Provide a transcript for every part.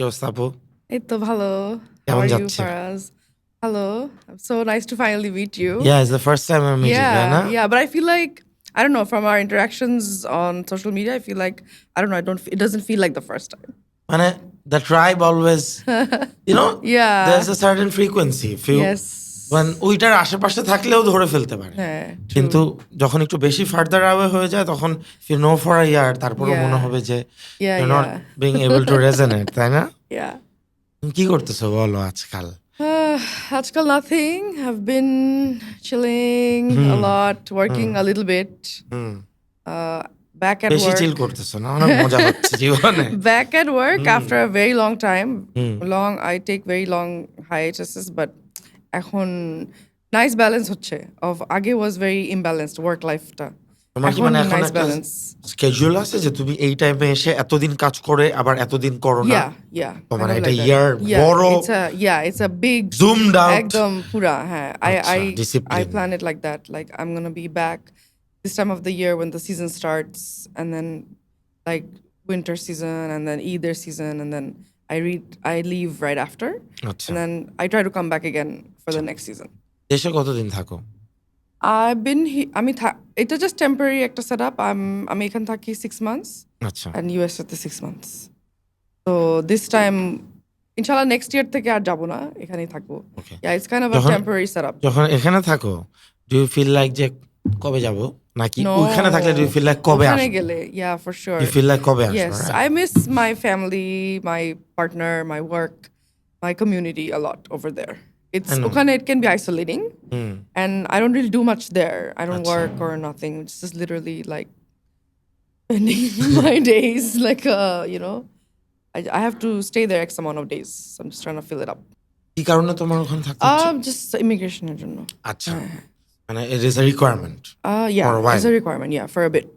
অবস্থা আপু? এই তো ভালো। How কেমন are you, যাচ্ছে? Faraz? Hello. So nice to finally meet you. Yeah, it's the first time I'm meeting, তাই না? Yeah, but I feel like I don't know, from our interactions on social media, I feel like I don't know, it doesn't feel like the first time. মানে the tribe always, you know, Yeah. there's a certain frequency. If you, Yes. when ওইটার আশেপাশে থাকলেও ধরে ফেলতে পারে। হ্যাঁ, true. কিন্তু যখন একটু বেশি ফার্দার অ্যাওয়ে হয়ে যায় তখন if you know for a year তারপরও Yeah. মনে হবে যে Yeah, you're not yeah. being able to resonate, তাই না? Yeah. তুমি কি করতেছো বলো আজকাল? আজকাল nothing. I've been chilling a lot, working a little bit. Back at বেশি work. চিল করতেছো না? অনেক মজা হচ্ছে জীবনে। Back at work after a very long time. I take very long hiatuses, but এখন nice balance হচ্ছে. আগে was very imbalanced work life টা. তোমার কি মানে এখন nice একটা balance. schedule আছে যে তুমি এই টাইমে এসে এতদিন কাজ করে আবার এতদিন করো না? Yeah. তো মানে kind of এটা like that. ইয়ার বড় It's a big zoomed out একদম পুরা হ্যাঁ I discipline. plan it like that, like I'm gonna be back this time of the year when the season starts, and then like winter season, and then either season, and then I leave right after, আচ্ছা। and then I try to come back again for the next season. দেশে কতদিন থাকো? I've been এটা just temporary একটা setup. আমি এখানে থাকি 6 months আচ্ছা। and US at the 6 months. So this time ইনশাআল্লাহ next year থেকে আর যাব না, এখানেই থাকবো. Okay. Yeah, it's kind of a temporary setup. যখন এখানে থাকো do you feel like যে কবে যাব নাকি No. ওখানে থাকলে do you feel like কবে ওখানে আসবো? গেলে yeah, for sure. You feel like কবে আসবো? Yes, right? I miss my family, my partner, my work, my community a lot over there. I know. ওখানে it can be isolating, and I don't really do much there. I don't work or nothing. It's just literally like spending my days like you know, I have to stay there X amount of days. So I'm just trying to fill it up. কি কারণে তোমার ওখানে থাকতে হচ্ছে? Just immigration এর জন্য. আচ্ছা। মানে it is a requirement. Yeah, for a while. it's a requirement. Yeah, for a bit.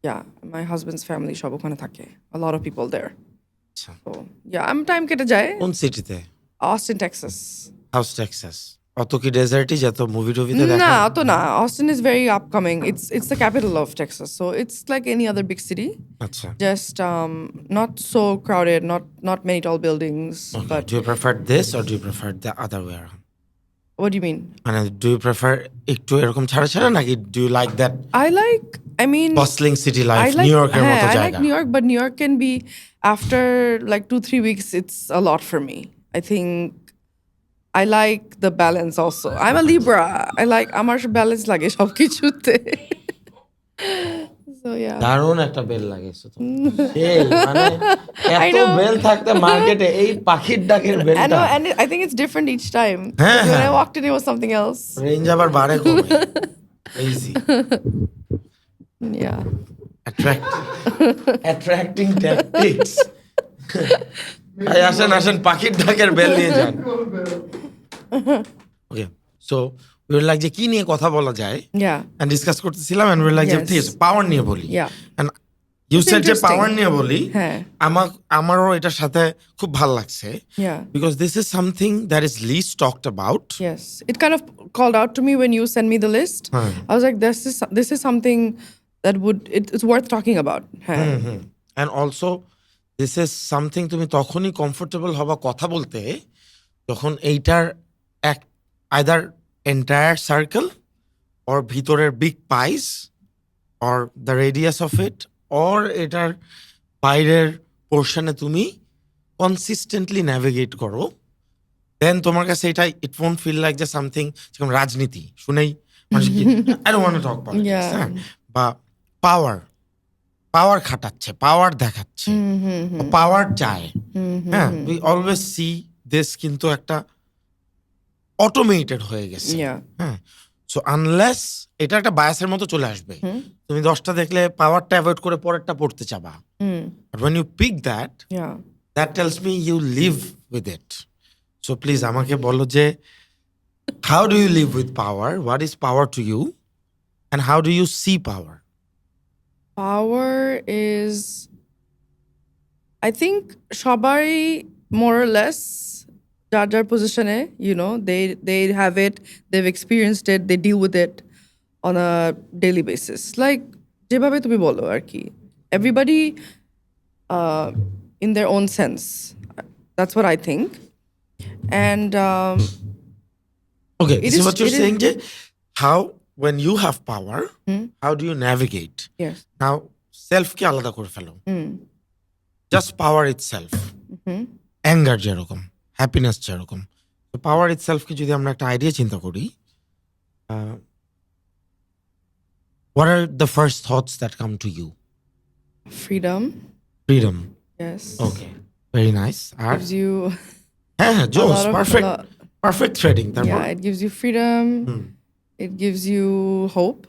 Yeah, my husband's family সব ওখানে থাকে. A lot of people there. আচ্ছা। So yeah, I'm time কেটে যায়. কোন সিটিতে? Austin, Texas. House Texas. অত কি ডেজার্টই যত মুভি টুভিতে দেখা? না, অত না. Austin is very upcoming. It's the capital of Texas, so it's like any other big city. আচ্ছা। Just not so crowded, not many tall buildings. Okay. But Do you prefer this or do you prefer the other way around? what do you mean? মানে do you prefer একটু এরকম ছাড়া ছাড়া নাকি do you like that I mean bustling city life, I like, New Yorker মতো I জায়গা? like New York, but New York can be after like 2-3 weeks. It's a lot for me. I think I like the balance also. I'm a Libra. আমার balance লাগে সবকিছুতে. So yeah. দারুণ একটা bell লাগিয়েছো তো। সেই মানে এত বেল থাকতে মার্কেটে এই পাখির ডাকের I বেলটা। know, and I think it's different each time. হ্যাঁ, When I হ্যাঁ। walked in, it was something else. Range আবার বাড়ে কমে। Easy. Yeah. Attracting tactics. এই আসেন পাখির ডাকের বেল নিয়ে যান। Okay, so we were like যে কি নিয়ে কথা বলা যায়? Yeah. And discuss করতেছিলাম and we were like যে Yes. ঠিক আছে পাওয়ার নিয়ে বলি। Yeah. And you It's said যে interesting. পাওয়ার নিয়ে বলি। হ্যাঁ। আমারও এটার সাথে খুব ভালো লাগছে। Yeah. Because this is something that is least talked about. Yes. It kind of called out to me when you sent me the list. I was like, this is something that it's worth talking about. And also this is something তুমি তখনই comfortable হবা কথা বলতে যখন এইটার either entire circle or ভিতরের big pies or the radius of it or এটার বাইরের পোর্শনে তুমি consistently navigate করো, then তোমার কাছে এটা it won't feel like just something যেমন রাজনীতি শুনেই মানুষ কি I don't want to talk politics. Yeah. হ্যাঁ? বা পাওয়ার খাটাচ্ছে, পাওয়ার দেখাচ্ছে, পাওয়ার চায়। হ্যাঁ, we always see this কিন্তু একটা অটোমেটেড হয়ে গেছে। Yeah. হ্যাঁ, সো আনলেস এটা একটা বায়াসের মতো চলে আসবে, তুমি 10টা দেখলে পাওয়ারটা অ্যাভয়েড করে পরেরটা পড়তে চাবা। But when you pick that, Yeah. that tells me you live with it. So please আমাকে বলো যে how do you live with power? What is power to you? And how do you see power? Power is, I think, সবাই more or less যার position-এ, you know, they have it, they've experienced it, they deal with it on a daily basis. Like যেভাবে তুমি বলো আর কি, everybody in their own sense. That's what I think. And Okay, it this is is- what you're it is- saying, Jay. How, when you have power, how do you navigate? yes. Now, self-কে আলাদা করে ফেলো। Just power itself. Anger যেরকম, happiness যেরকম। So power itself-কে যদি আমরা একটা idea চিন্তা করি, what are the first thoughts that come to you? Freedom. Freedom. Yes. Okay, very nice. R Gives you হ্যাঁ, a Jones, lot of perfect, perfect threading. তারপর yeah, it gives you freedom. It gives you hope.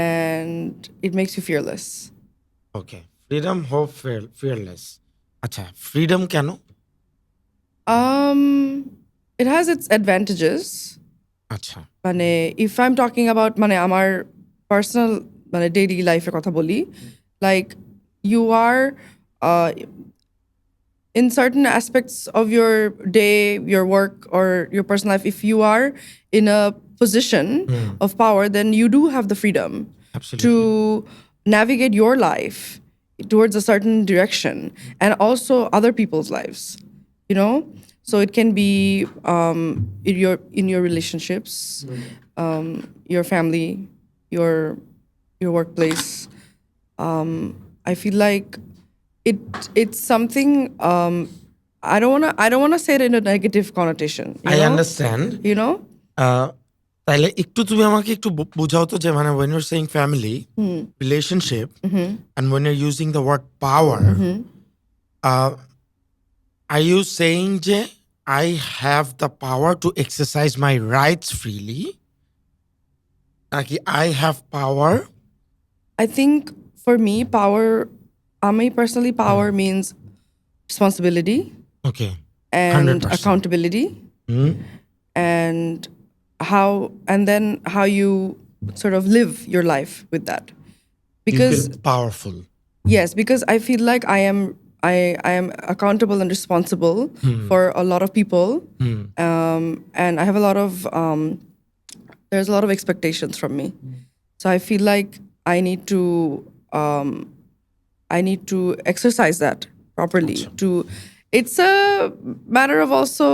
And it makes you fearless. Okay, freedom, hope, fearless. আচ্ছা, freedom কেন? It has its advantages. আচ্ছা, মানে if I'm talking about মানে আমার personal মানে daily life এর কথা বলি, like you are in certain aspects of your day, your work, or your personal life, if you are in a position of power, then you do have the freedom absolutely. to navigate your life towards a certain direction and also other people's lives, you know. So it can be in your relationships, your family, your workplace. I feel like it's something I don't wanna say it in a negative connotation. I understand. You know? তাহলে একটু তুমি আমাকে একটু বুঝাও তো যে মানে when you're saying family, relationship, and when you're using the word power, are you saying যে I have the power to exercise my rights freely? নাকি I have power? I think for me, power, personally, power means responsibility Okay. and 100%. accountability, and then how you sort of live your life with that. You Because feel powerful. yes, because I feel like I am accountable and responsible for a lot of people, and I have a lot of there's a lot of expectations from me. So I feel like I need to exercise that properly. It's a matter of also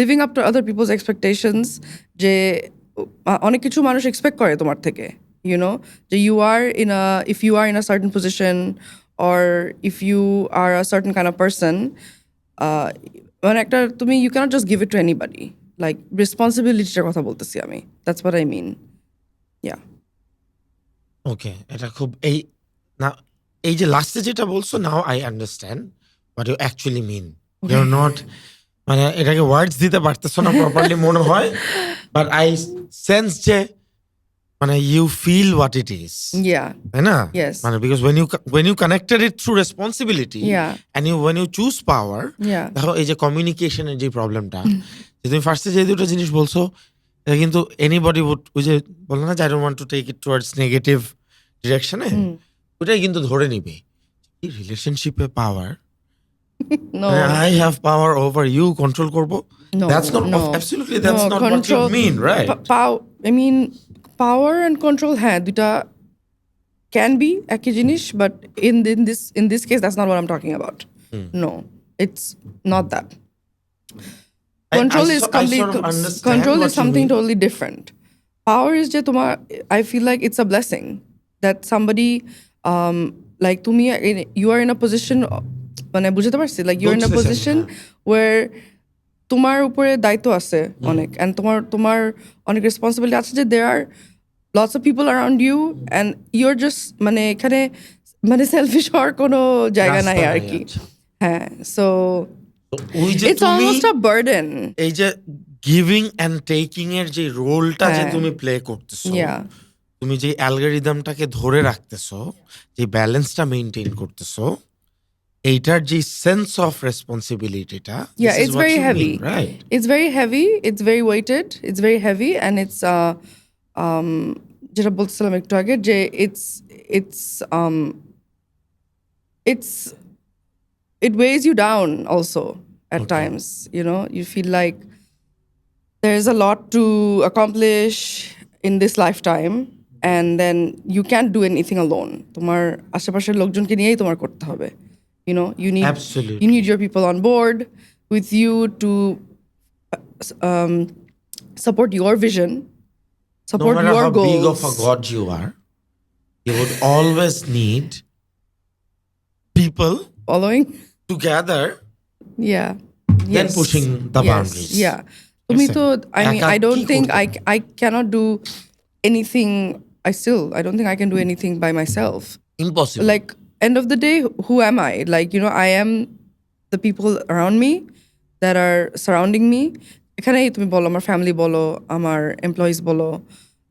living up to other people's expectations. যে অনেক কিছু মানুষ expect করে তোমার থেকে, you know, যে if you are in a certain position or if you are a certain kind of person, মানে একটা তুমি you cannot just give it to anybody. Like responsibilityটার কথা বলতেছি আমি. That's what I mean. Yeah. Okay, এটা খুব এই যে লাস্টে যেটা বলছো, now I understand what you actually mean. You're not মানে এটাকে ওয়ার্ডস দিতে পারতেছো না প্রপারলি মনে হয়, but I sense যে মানে you feel what it is. Yeah. তাই না? Yes. মানে because when you connected it through responsibility, and when you choose power, দেখো এই যে কমিউনিকেশনের যে প্রবলেমটা, যে তুমি ফার্স্টে যে দুটো জিনিস বলছো, এটা কিন্তু এনিবডি উড, ওই যে বললো না যে I don't want to take it towards negative direction-এ, ওটাই কিন্তু ধরে নিবে এই রিলেশনশিপে পাওয়ার, No. I have power over you, control করবো. No, That's not no. absolutely that's No, not what you mean, right? I mean, power and control হ্যাঁ দুটা can be একই জিনিস, but in this case that's not what I'm talking about. No, it's not that. Control I is sort of understand control what is you something mean. totally different. Power is যে তোমার, I feel like it's a blessing that somebody like তুমি you are in a position, মানে বুঝতে পারছি, like you're in a position where তোমার উপরে দায়িত্ব আছে অনেক, and তোমার অনেক রেসপন্সিবিলিটি আছে, যে there are lots of people around you and you're just মানে এখানে মানে সেলফিশ হওয়ার কোনো জায়গা নাই আর কি। হ্যাঁ, so it's almost a burden. এই যে গিভিং এন্ড টেকিং এর যে রোলটা যে তুমি প্লে করতেছো, তুমি যে অ্যালগরিদমটাকে ধরে রাখতেছো, যে ব্যালেন্সটা মেইনটেইন করতেছো, এইটার যে সেন্স অফ রেসপন্সিবিলিটিটা, it's very heavy, right? It's very heavy, it's very weighted, it's very heavy, and it's যেটা বলছিলাম একটু আগে, যে it weighs you down also at times, you know. You feel like there's a lot to accomplish in this lifetime, and then you can't do anything alone. তোমার আশেপাশের লোকজনকে নিয়েই তোমার করতে হবে, You need Absolutely. your people on board with you to um, support your vision, No support matter your how big of a goals. god you are, you would always need people Following? together Yeah. then Yes. pushing the Yes. boundaries. Yeah. তুমি তো I mean, একা I কি don't think করতে পারবে? I cannot do anything. I don't think I can do anything by myself. Impossible. Like, end of the day, who am I? Like, I am the people around me that are surrounding me. এখানেই তুমি বলো, আমার family বলো, আমার employees বলো,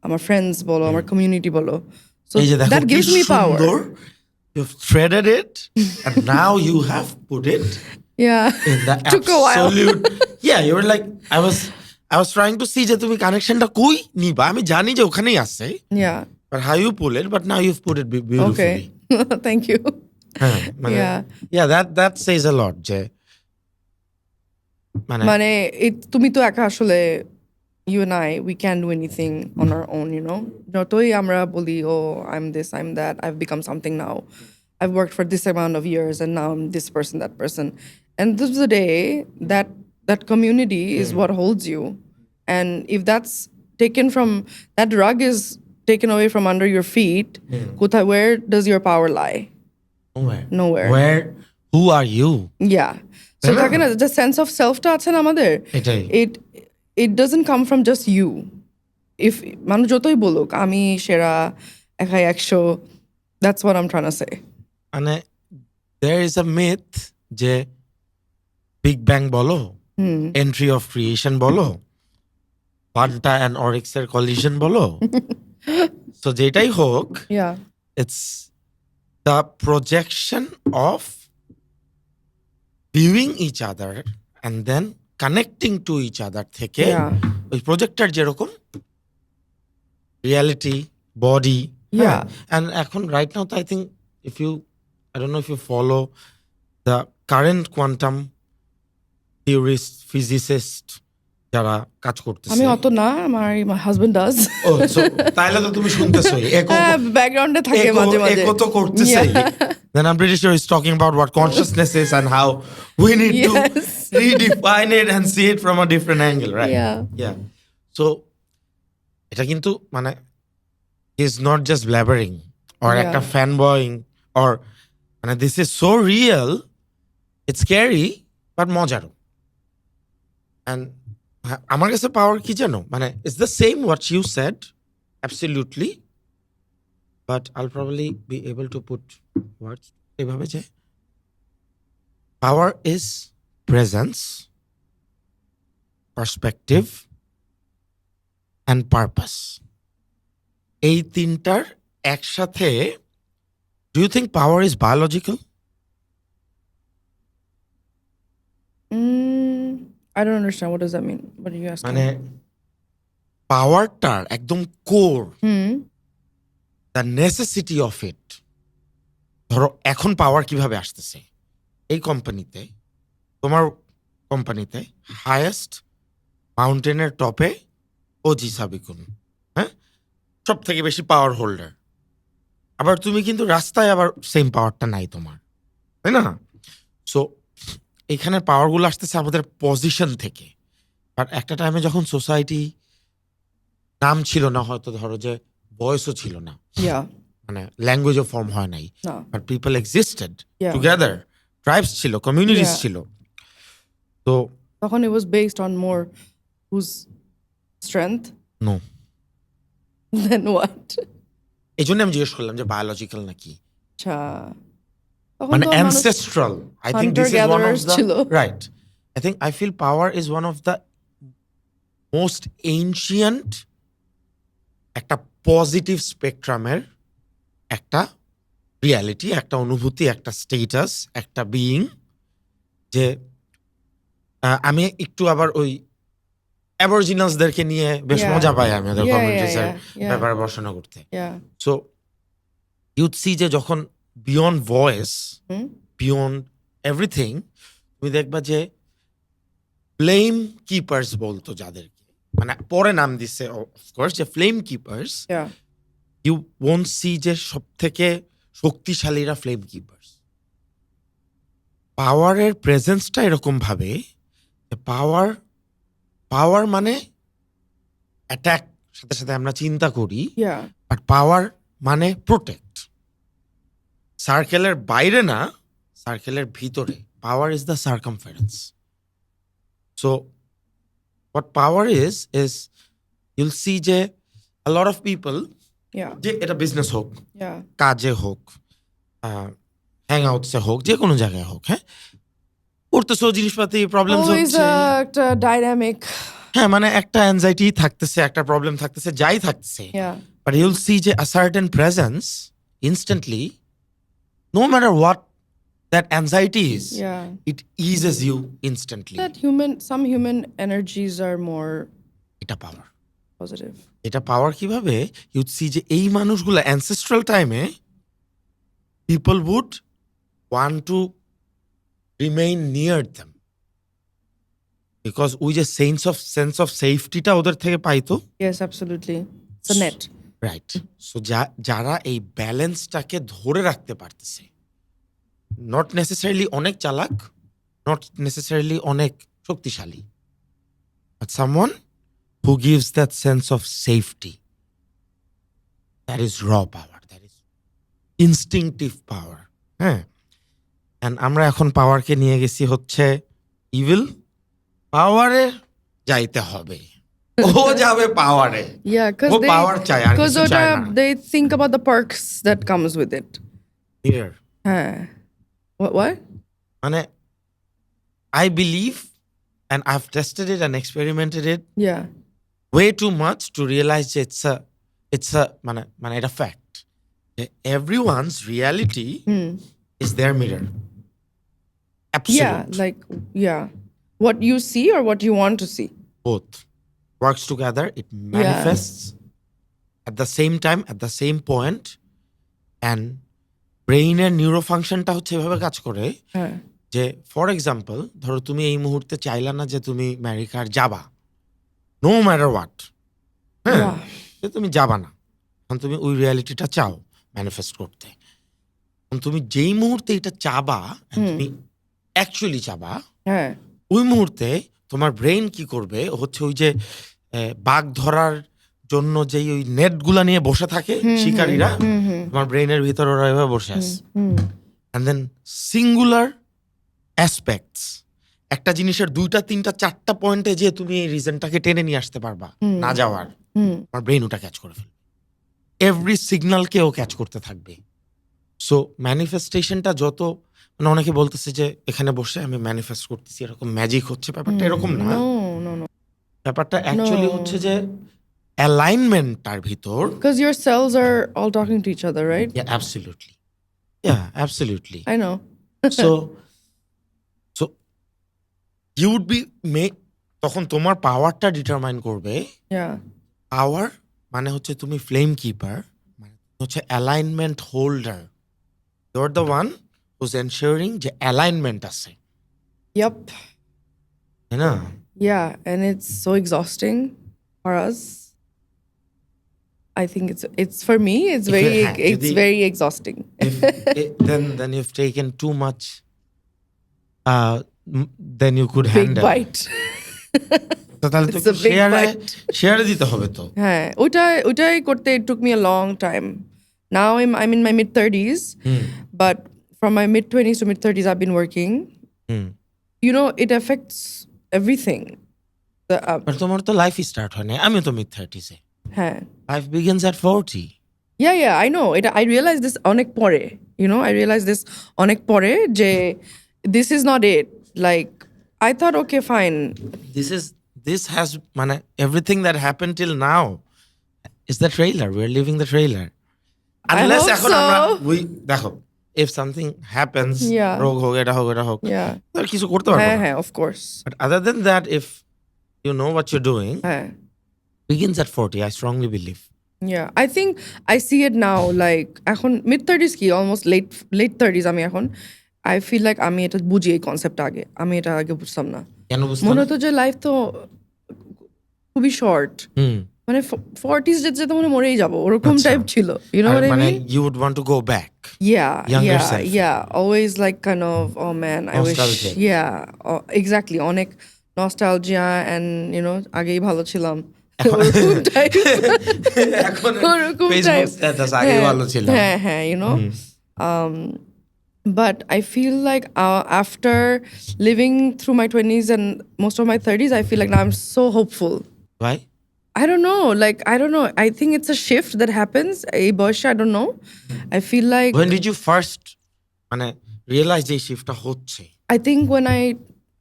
আমার friends বলো, আমার কমিউনিটি বলো. So এই যে দেখো that কি gives me power. সুন্দর, you've threaded it and now you have put it Yeah. in the Took a while. absolute yeah, you were like I was trying to see যে তুমি কানেকশনটা কই নিবা, আমি জানি যে ওখানেই আছে, Yeah. but how you pull it, but now you've put it beautifully. Okay. Thank you. হ্যাঁ, মানে Yeah. yeah, that says a lot যে মানে তুমি তো একা আসলে, you and I, we can't do anything on our own, যতই আমরা বলি, oh, I'm this, I'm that, I've become something now, I've worked for this amount of years and now I'm this person, that person. And this is the day that community is what holds you. And if that's taken from, that rug is taken away from under your feet, where does your power lie? Nowhere. Who are you? Yeah. So থাকে না, the sense of self টা আছে না আমাদের, এটাই। it doesn't come from just you. If মানুষ যতই বলুক আমি সেরা, একাই 100, that's what I'm trying to say. মানে there is a myth যে বিগ ব্যাং বলো, এন্ট্রি অফ ক্রিয়েশন বলো, পান্টা অ্যান্ড অরিক্সের কলিশন বলো, সো যেটাই হোক, Yeah. it's the projection of viewing each other and then connecting to each other থেকে ওই projector যেরকম রিয়ালিটি বডি, and এখন right now I think I don't know if you follow the current quantum theorist physicist যারা কাজ করতেছে, আমি অত না, my husband does. ও সো তাইলে তো তুমি শুনতেছই, ব্যাকগ্রাউন্ডে থাকে মাঝে মাঝে, তো করতেছে, then I'm pretty sure he's talking about what consciousness is and how we need to redefine it and see it from a different angle, right? Yeah. So এটা কিন্তু মানে he's not just blabbering or একটা fanboying or মানে this is so real, it's scary but মজারও. And আমার কাছে পাওয়ার কি জানো, মানে it's the same what you said, absolutely, but I'll probably be able to put words এভাবে যে power is presence, perspective and purpose. এই তিনটার একসাথে, do you think power is biological? I don't understand. What does that mean? What are you asking? মানে পাওয়ারটার একদম core, the necessity of it, ধরো এখন পাওয়ার কিভাবে আসতেছে, এই কোম্পানিতে, তোমার কোম্পানিতে হায়েস্ট মাউন্টেনের টপে ওজি সাবিকুন, হ্যাঁ, সব থেকে বেশি পাওয়ার হোল্ডার, আবার তুমি কিন্তু রাস্তায় আবার সেম পাওয়ারটা নাই তোমার, তাই না? সো এখানে পাওয়ারগুলো আসতেছে আমাদের পজিশন থেকে, আর একটা টাইমে যখন সোসাইটি নাম ছিল না, হয়তো ধরো যে ভয়েসও ছিল না, মানে ল্যাঙ্গুয়েজও ফর্ম হয় নাই, but people existed together, tribes ছিল, কমিউনিটিস ছিল, তো তখন it was based on more whose strength? No. Then what? এই জন্য আমি জিজ্ঞেস করলাম যে বায়োলজিক্যাল নাকি, আচ্ছা, মানে ancestral. I think this is one of the right. I feel power is one of the most ancient একটা পজিটিভ স্পেকট্রামের একটা রিয়ালিটি, একটা অনুভূতি, একটা স্টেটাস, একটা বিইং, যে আমি একটু আবার ওই অ্যাবরিজিনালসদেরকে নিয়ে বেশ মজা পাই আমি ওদের কমিউনিটিসের ব্যাপারে পড়াশোনা করতে। সো ইউড সি যে যখন বিয়ন্ড ভয়েস, বিয়ন্ড এভরিথিং, তুমি দেখবা যে ফ্লেম কিপার্স বলতো যাদেরকে, মানে পরে নাম দিচ্ছে অফকোর্স যে flame keepers, you won't see যে সব থেকে শক্তিশালীরা ফ্লেম কিপার্স, পাওয়ারের প্রেজেন্সটা এরকম ভাবে যে পাওয়ার মানে অ্যাটাক, সাথে সাথে আমরা চিন্তা করি, Yeah. বাট পাওয়ার মানে প্রোটেক্ট। সার্কেলের বাইরে না, সার্কেলের ভিতরে। Power is the circumference. So what power is you'll see যে a lot of people, Yeah. যে এটা বিজনেস হোক, Yeah. কাজে হোক, হ্যাং আউটসে হোক, যে কোনো জায়গায় হোক, হ্যাঁ, করতেছো, জিনিসপাতি প্রবলেমস Always হচ্ছে, একটা dynamic. হ্যাঁ, মানে একটা অ্যাংজাইটি থাকতেছে, একটা প্রবলেম থাকতেছে, যাই থাকতেছে, Yeah. but you'll see যে a certain presence instantly, no matter what that anxiety is, Yeah. it eases you instantly. Some human energies are more এটা পাওয়ার। positive. এটা পাওয়ার কিভাবে? ইউড সি যে এই মানুষগুলো অ্যানসেস্ট্রাল টাইমে people would want to remain near them, because ওই যে sense of সেফটিটা ওদের থেকে পাইতো। Yes, absolutely. It's a net. Right. So যারা এই ব্যালেন্সটাকে ধরে রাখতে পারতেছে, নট নেসেসারিলি অনেক চালাক, নট নেসেসারিলি অনেক শক্তিশালী, but someone who gives that sense of safety. That is raw power. That is instinctive power. হ্যাঁ, and আমরা এখন পাওয়ারকে নিয়ে গেছি হচ্ছে ইভিল। পাওয়ারে যাইতে হবে, ও যাবে পাওয়ারে। Yeah, ও পাওয়ার চায়, আর কিছু চায় না। they think about the perks that comes with it. Here, What? মানে I believe, and I've tested it and experimented it Yeah. way too much to realize that it's a মানে এটা fact. Everyone's reality is their mirror. Absolute. Yeah. What you see or what you want to see. Both works together. It manifests at the same time, at the same point, and ব্রেইনের নিউরোফাংশনটা হচ্ছে এভাবে কাজ করে যে, for example, ধরো তুমি এই মুহূর্তে চাইলা না যে তুমি আমেরিকার যাবা, নো ম্যাটার হোয়াট, হ্যাঁ, তুমি যাবা না, এখন তুমি ওই রিয়ালিটিটা চাও ম্যানিফেস্ট করতে। তুমি যেই মুহূর্তে এটা চাবা, তুমি অ্যাকচুয়ালি চাবা, ওই মুহূর্তে তোমার ব্রেইন কি করবে হচ্ছে ওই যে বাঘ ধরার জন্য যেই ওই নেটগুলা নিয়ে বসে থাকে শিকারীরা, তোমার ব্রেইনের ভিতর ওরা এভাবে বসে আছে। অ্যান্ড দেন সিঙ্গুলার অ্যাসপেক্টস, একটা জিনিসের 2টা 3টা 4টা পয়েন্টে যে তুমি এই রিজনটাকে টেনে নিয়ে আসতে পারবা না যাওয়ার, আমার ব্রেইন ওটা ক্যাচ করে ফেলবে, এভরি সিগন্যালকে ও ক্যাচ করতে থাকবে। সো ম্যানিফেস্টেশনটা যত, মানে অনেকে বলতেছে যে এখানে বসে আমি ম্যানিফেস্ট করতেছি, এরকম ম্যাজিক হচ্ছে, ব্যাপারটা এরকম না। ব্যাপারটা অ্যাকচুয়ালি হচ্ছে যে অ্যালাইনমেন্টটার ভিতর, because your cells are all talking to each other, right? Yeah, absolutely. I know. so you would be তখন তোমার পাওয়ারটা ডিটারমাইন করবে। পাওয়ার মানে হচ্ছে তুমি ফ্লেম কিপার, মানে হচ্ছে alignment holder. You are the one who's ensuring যে অ্যালাইনমেন্ট আছে। Yep. তাই না? Yeah, and it's so exhausting for us. I think it's for me it's very exhausting. then you've taken too much, then you could handle. Big bite. তাহলে তো শেয়ারে দিতে হবে তো। হ্যাঁ, ওটাই করতে it took me a long time. Now I'm in my mid-30s, but from my mid-20s to mid-30s I've been working. You know, it affects everything. তোমার তো লাইফ স্টার্ট হয় না, আমি তো mid-30s এ। হ্যাঁ, life begins at 40. Yeah, I know. I realized this অনেক পরে. You know, I realized this অনেক পরে যে this is not it. Like, I thought, okay, fine. This has মানে everything that happened till now is the trailer. We're living the trailer. Unless এখন আমরা দেখো, if something happens, রোগ হোক, এটা হোক, তাহলে কিছু করতে পারবো না। হ্যাঁ, of course. But other than that, if you know what you're doing, begins at 40, I strongly believe. Yeah, I think I see it now, like এখন mid-30s কি almost late 30s আমি এখন I feel like আমি এটা বুঝি এই concept আগে, আমি এটা আগে বুঝতাম না। কেন বুঝতাম? মনে হতো যে লাইফ তো খুবই শর্ট, মানে 40s যেতে মনে মরেই যাবো ওরকম আচ্ছা। টাইপ ছিল, you know R what I মানে mean? you would want to go back. Yeah, Younger yeah, self. yeah. Always like kind of, oh man, I wish, Nostalgic. yeah, exactly. অনেক nostalgia and, you know, আগেই ভালো ছিলাম। এখন ওরকম type, এখন ওরকম Facebook type. Status আগে ভালো ছিল। হ্যাঁ, you know. But I feel like after living through my 20s and most of my 30s, I feel like now I'm so hopeful. Why? I don't know. Like, I don't know. I think it's a shift that happens. এই বয়সে, I don't know. I feel like When did you first মানে realise যে এই শিফটটা হচ্ছে? I think when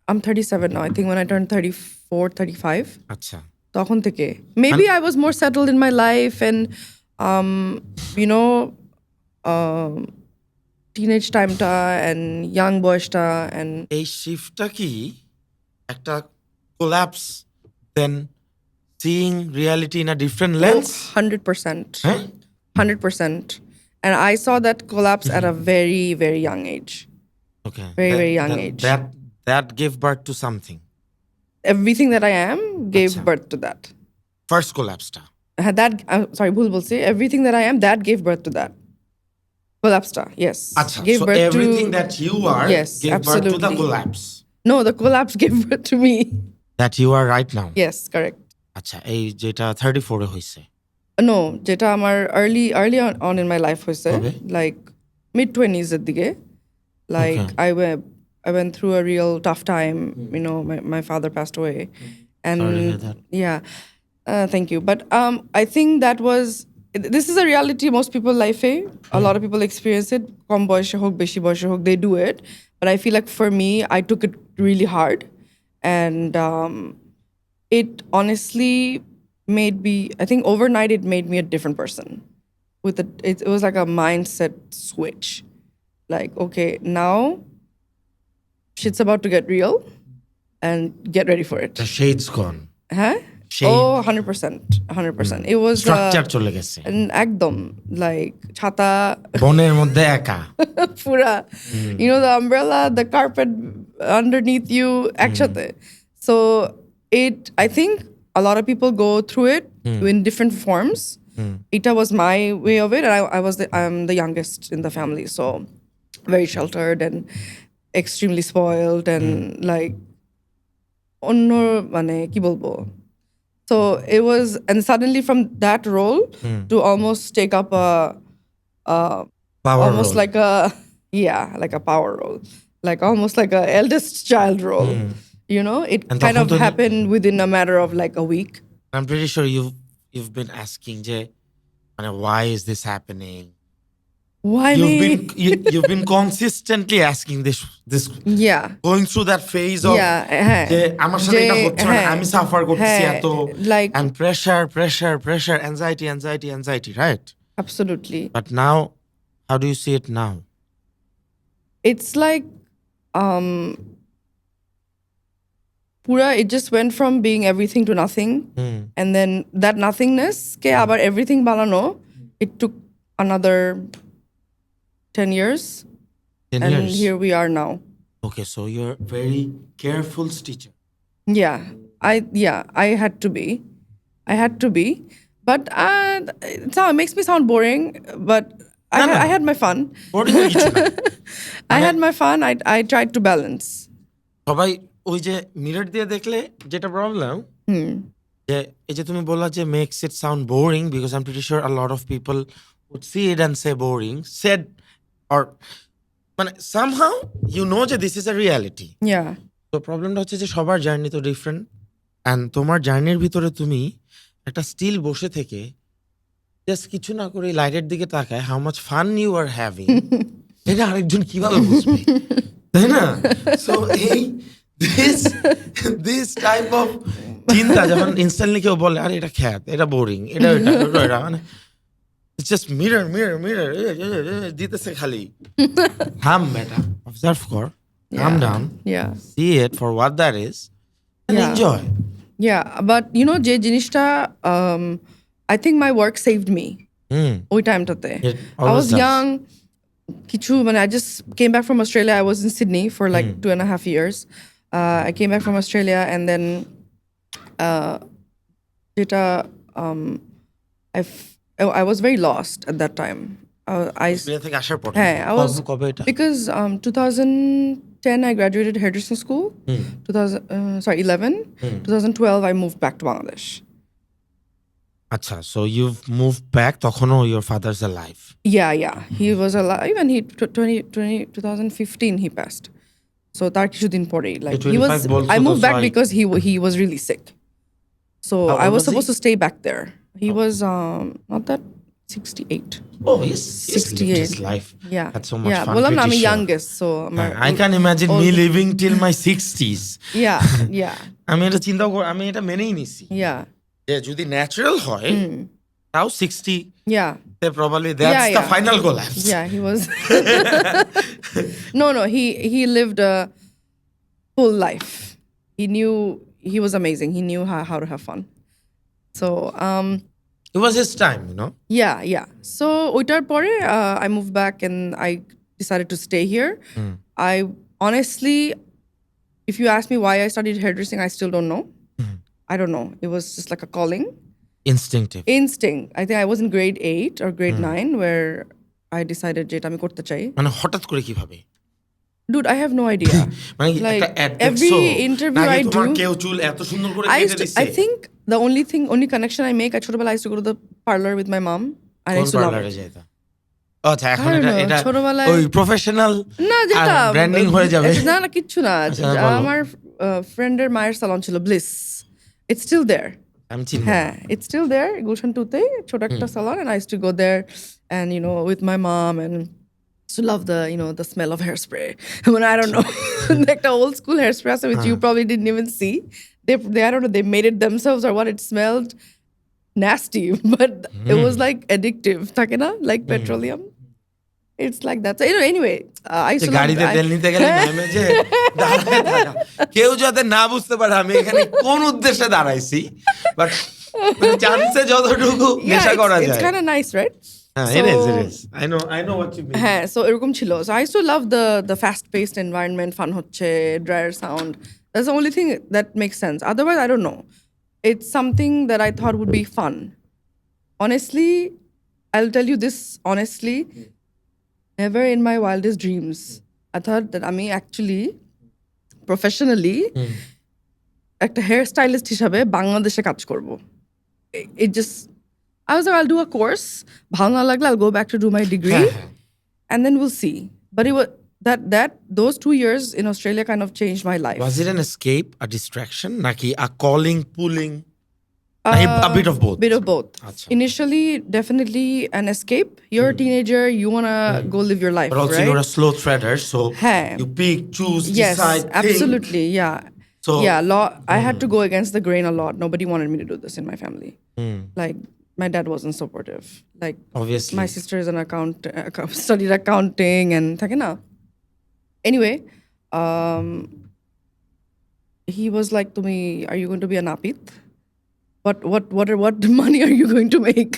I'm 37 now. I think when I turned 34, 35, আচ্ছা। তখন থেকে. Maybe I was more settled in my life and, you know, teenage timeটা and young বয়সটা and এই শিফটটা কি একটা collapse then seeing reality in a different lens? 100%. হ্যাঁ 100%. And I saw that collapse at a very, very young age. Okay Very, very young age. That gave birth to something. Everything that I am gave আচ্ছা। birth to that. First কোল্যাপসটা That, sorry, ভুল বলছি. Everything that I am, that gave birth to that. Collapsed, yes. আচ্ছা Gave so birth everything to, that you are yes, gave birth to the absolutely. collapse No, the collapse gave birth to me. that you are right now. Yes, correct. আচ্ছা এই যেটা 34 এ হইছে No, যেটা আমার early on in my life হয়েছে, Okay. like mid 20s এর দিকে. Like Okay. I went through a real tough time. You know, my father passed away, and Sorry to hear that. yeah, thank you. But I think that was, this is a reality most people life. A lot of people experience it. কম বয়সে হোক বেশি বয়সে হোক, they do it. But I feel like for me, I took it really hard, and it honestly made me, I think overnight it made me a different person. It was like a mindset switch. Like, okay, now shit's about to get real and get ready for it. the shades gone Huh? Shade. Oh, 100%. 100%. It was structure চলে গেছে একদম like ছাতা বনের মধ্যে একা pura, you know, the umbrella, the carpet underneath you, একসাথে. So I think a lot of people go through it in different forms. Ita was my way of it, and I'm the youngest in the family, so very sheltered and extremely spoiled and like অন্য মানে কি বলবো. So it was, and suddenly from that role to almost take up a Power almost role. like a, yeah, like a power role, like almost like a eldest child role. You know, it And kind of তখন তো- happened within a matter of like a week. I'm pretty sure you've been asking যে মানে why is this happening? Why me? You've been consistently asking this Yeah. going through that phase of Yeah, হ্যাঁ। যে আমার সাথে এটা যে, হচ্ছে না, হ্যাঁ, আমি সাফার করতেছি হ্যাঁ, এত like- and pressure anxiety, right? Absolutely. But now how do you see it now? It's like pura, it just went from being everything to nothing. And then that nothingness ke abar everything banano, it took another 10 years. 10 And years. here we are now. Okay, so you're very careful stitcher. Yeah, I had to be. But it makes me sound boring, but No. I had my fun. Boring হয়ে কিছু না। I had my fun. I tried to balance. সবাই ওই যে mirror দিয়ে দেখলে যেটা problem যে এই যে তুমি বললা যে makes it sound boring because I am pretty sure a lot of people would see it and say boring said or মানে সামহাউ ইউ নো যে this is a reality. Yeah. তো প্রবলেমটা হচ্ছে যে সবার জার্নি তো ডিফারেন্ট অ্যান্ড তোমার জার্নির ভিতরে তুমি একটা স্টিল বসে থেকে জাস্ট কিছু না করে লাইটের দিকে তাকায় how much fun you are having এটা আরেকজন কিভাবে বুঝবে তাই না? সো এই দিস টাইপ অফ চিন্তা যখন ইনস্ট্যান্টলি কেউ বলে আরে এটা খ্যাত, এটা বোরিং, এটা মানে জাস্ট মিরর দিতেছে খালি। থাম বেটা, অবজার্ভ কর, calm down, Yeah. see it for what that is and Yeah. enjoy. Yeah, but you know, যে জিনিসটা I think my work saved me. ওই টাইমটাতে It I was always does. young. কিছু মানে I just came back from Australia. I was in Sydney for like 2.5 years. I came back from Australia and then যেটা I was very lost at that time. I Australia থেকে আসার পর Hey, I was কবে এটা because 2010 I graduated hairdressing school. 11. 2012 I moved back to Bangladesh. আচ্ছা so you move back তখনও your father's alive Yeah. He was alive and he 2015 he passed. So তার কিছুদিন পরেই like he was 25 বলছো I তো, moved back so because he was really sick. So How I old was was he? supposed to stay back there. He was not that 68. Oh, he's lived his 68. life. Yeah. Had so much yeah. fun. Well, I'm pretty the sure. youngest, so I can imagine me living till my 60s. Yeah. আমি এটা আমি এটা মেনেই নিছি Yeah. যে যদি natural হয় তাও 60 Yeah. তে probably that's the Yeah. final collapse. Yeah, he was. No, he lived a full life. He was amazing. He knew how to have fun. So It was his time, you know. yeah. So ওইটার পরে I moved back and I decided to stay here. I honestly, if you ask me why I studied hairdressing, I still don't know. I don't know. It was just like a calling. Instinctive. Instinct. I think I was in grade 8 or grade 9 where I decided যে এটা আমি করতে চাই. মানে হঠাৎ করে কিভাবে Dude, I have no idea. মানে Like, একটা add every interview I do, কেউ চুল এত সুন্দর করে I কেটে used to, দিছে I think the only connection I make, I used to go to the parlor with my mom. And I কোন used to love পার্লারে it. যাইতা আচ্ছা এখন I don't এটা know, এটা ছোটবেলায়- ওই প্রফেশনাল না যেটা ব্র্যান্ডিং হয়ে যাবে না কিচ্ছু না বলো। আমার ফ্রেন্ডের মায়ের সালন ছিল ব্লিস ইটস স্টিল দেয়ার আমি চিনি হ্যাঁ ইটস স্টিল দেয়ার গুলশান 2-তে ছোট একটা সালন and I used to go there and with my mom and to love the smell of hairspray. I mean, I don't know. Like the old school hairspray আছে, which you probably didn't even see. They I don't know, they made it themselves or what, it smelled nasty, but it was like addictive, থাকে না? Like petroleum. It's like that. So, anyway, I used to love গাড়িতে তেল নিতে গেলে ম্যামে যে দাঁড়ায় থাকা কেউ যাতে না বুঝতে পারে আমি এখানে কোন উদ্দেশ্যে দাঁড়াইছি বাট চান্সে যতটুকু নেশা করা it's যায় kind of nice, right? হ্যাঁ it is I know what you mean হ্যাঁ so এরকম ছিল so I used to love the fast paced environment fun হচ্ছে dryer sound that's the only thing that makes sense otherwise I don't know it's something that I thought would be fun honestly I'll tell you this honestly never in my wildest dreams I thought that আমি actually professionally একটা hair stylist হিসাবে বাংলাদেশে কাজ করব it just I was like, I'll do a course. ভালো না লাগলে I'll go back to do my degree, and then we'll see. But it was those 2 years in Australia kind of changed my life. was it an escape a distraction নাকি a calling pulling a bit of both Bit of both. আচ্ছা Initially, definitely an escape. You're a teenager. You wanna go live your life, but also right? you're a slow threader so হ্যাঁ. you pick choose Yes, decide think. absolutely. Yeah. So I had to go against the grain a lot. Nobody wanted me to do this in my family. Like my dad wasn't supportive. Like obviously my sister is an studied accounting and থাকে না anyway he was like to me are you going to be a napit what money are you going to make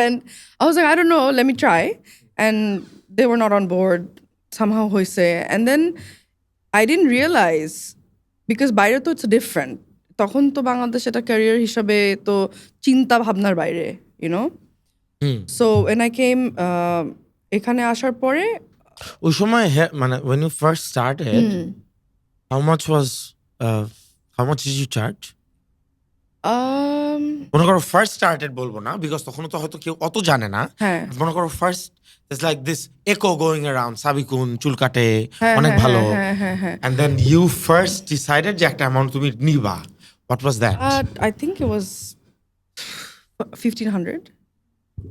and I was like I don't know let me try and they were not on board somehow hoise and then I didn't realize because বাইরে তো it's different তখন তো বাংলাদেশ এটা career হিসাবে তো চিন্তা ভাবনার বাইরে so when I came এখানে আসার পরে ওই সময় মানে when you first started how much did you charge মনে করো ফার্স্ট স্টার্টেড বলবো না বিকজ তখন তো হয়তো কেউ অত জানে না হ্যাঁ মনে করো ফার্স্ট ইটস লাইক দিস একো গোয়িং অ্যারাউন্ড সাবিকুন চুল কাটে অনেক ভালো and then you first decided যে একটা অ্যামাউন্ট তুমি নিবা what was that I think it was 1500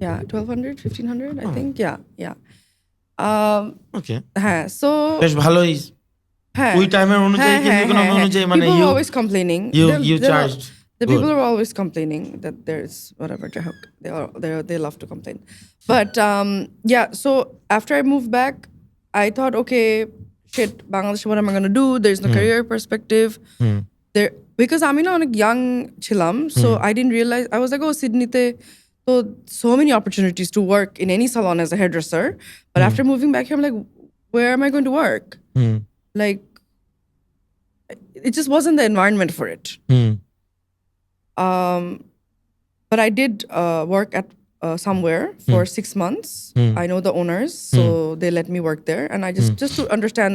yeah 1200 1500 I think yeah okay হ্যাঁ so বেশ ভালোই হ্যাঁ ওই টাইমের অনুযায়ী কিন্তু অনুযায়ী মানে people you are always complaining you charged the people are always complaining that there's whatever they love to complain but yeah so after I moved back I thought okay shit Bangladesh what am I going to do there's no career perspective there because আমি না অনেক young ছিলাম so I didn't realize I was like oh Sydney te so many opportunities to work in any salon as a hairdresser but after moving back here I'm like where am I going to work like it just wasn't the environment for it But I did work at somewhere for 6 months. I know the owners, so they let me work there, and I just to understand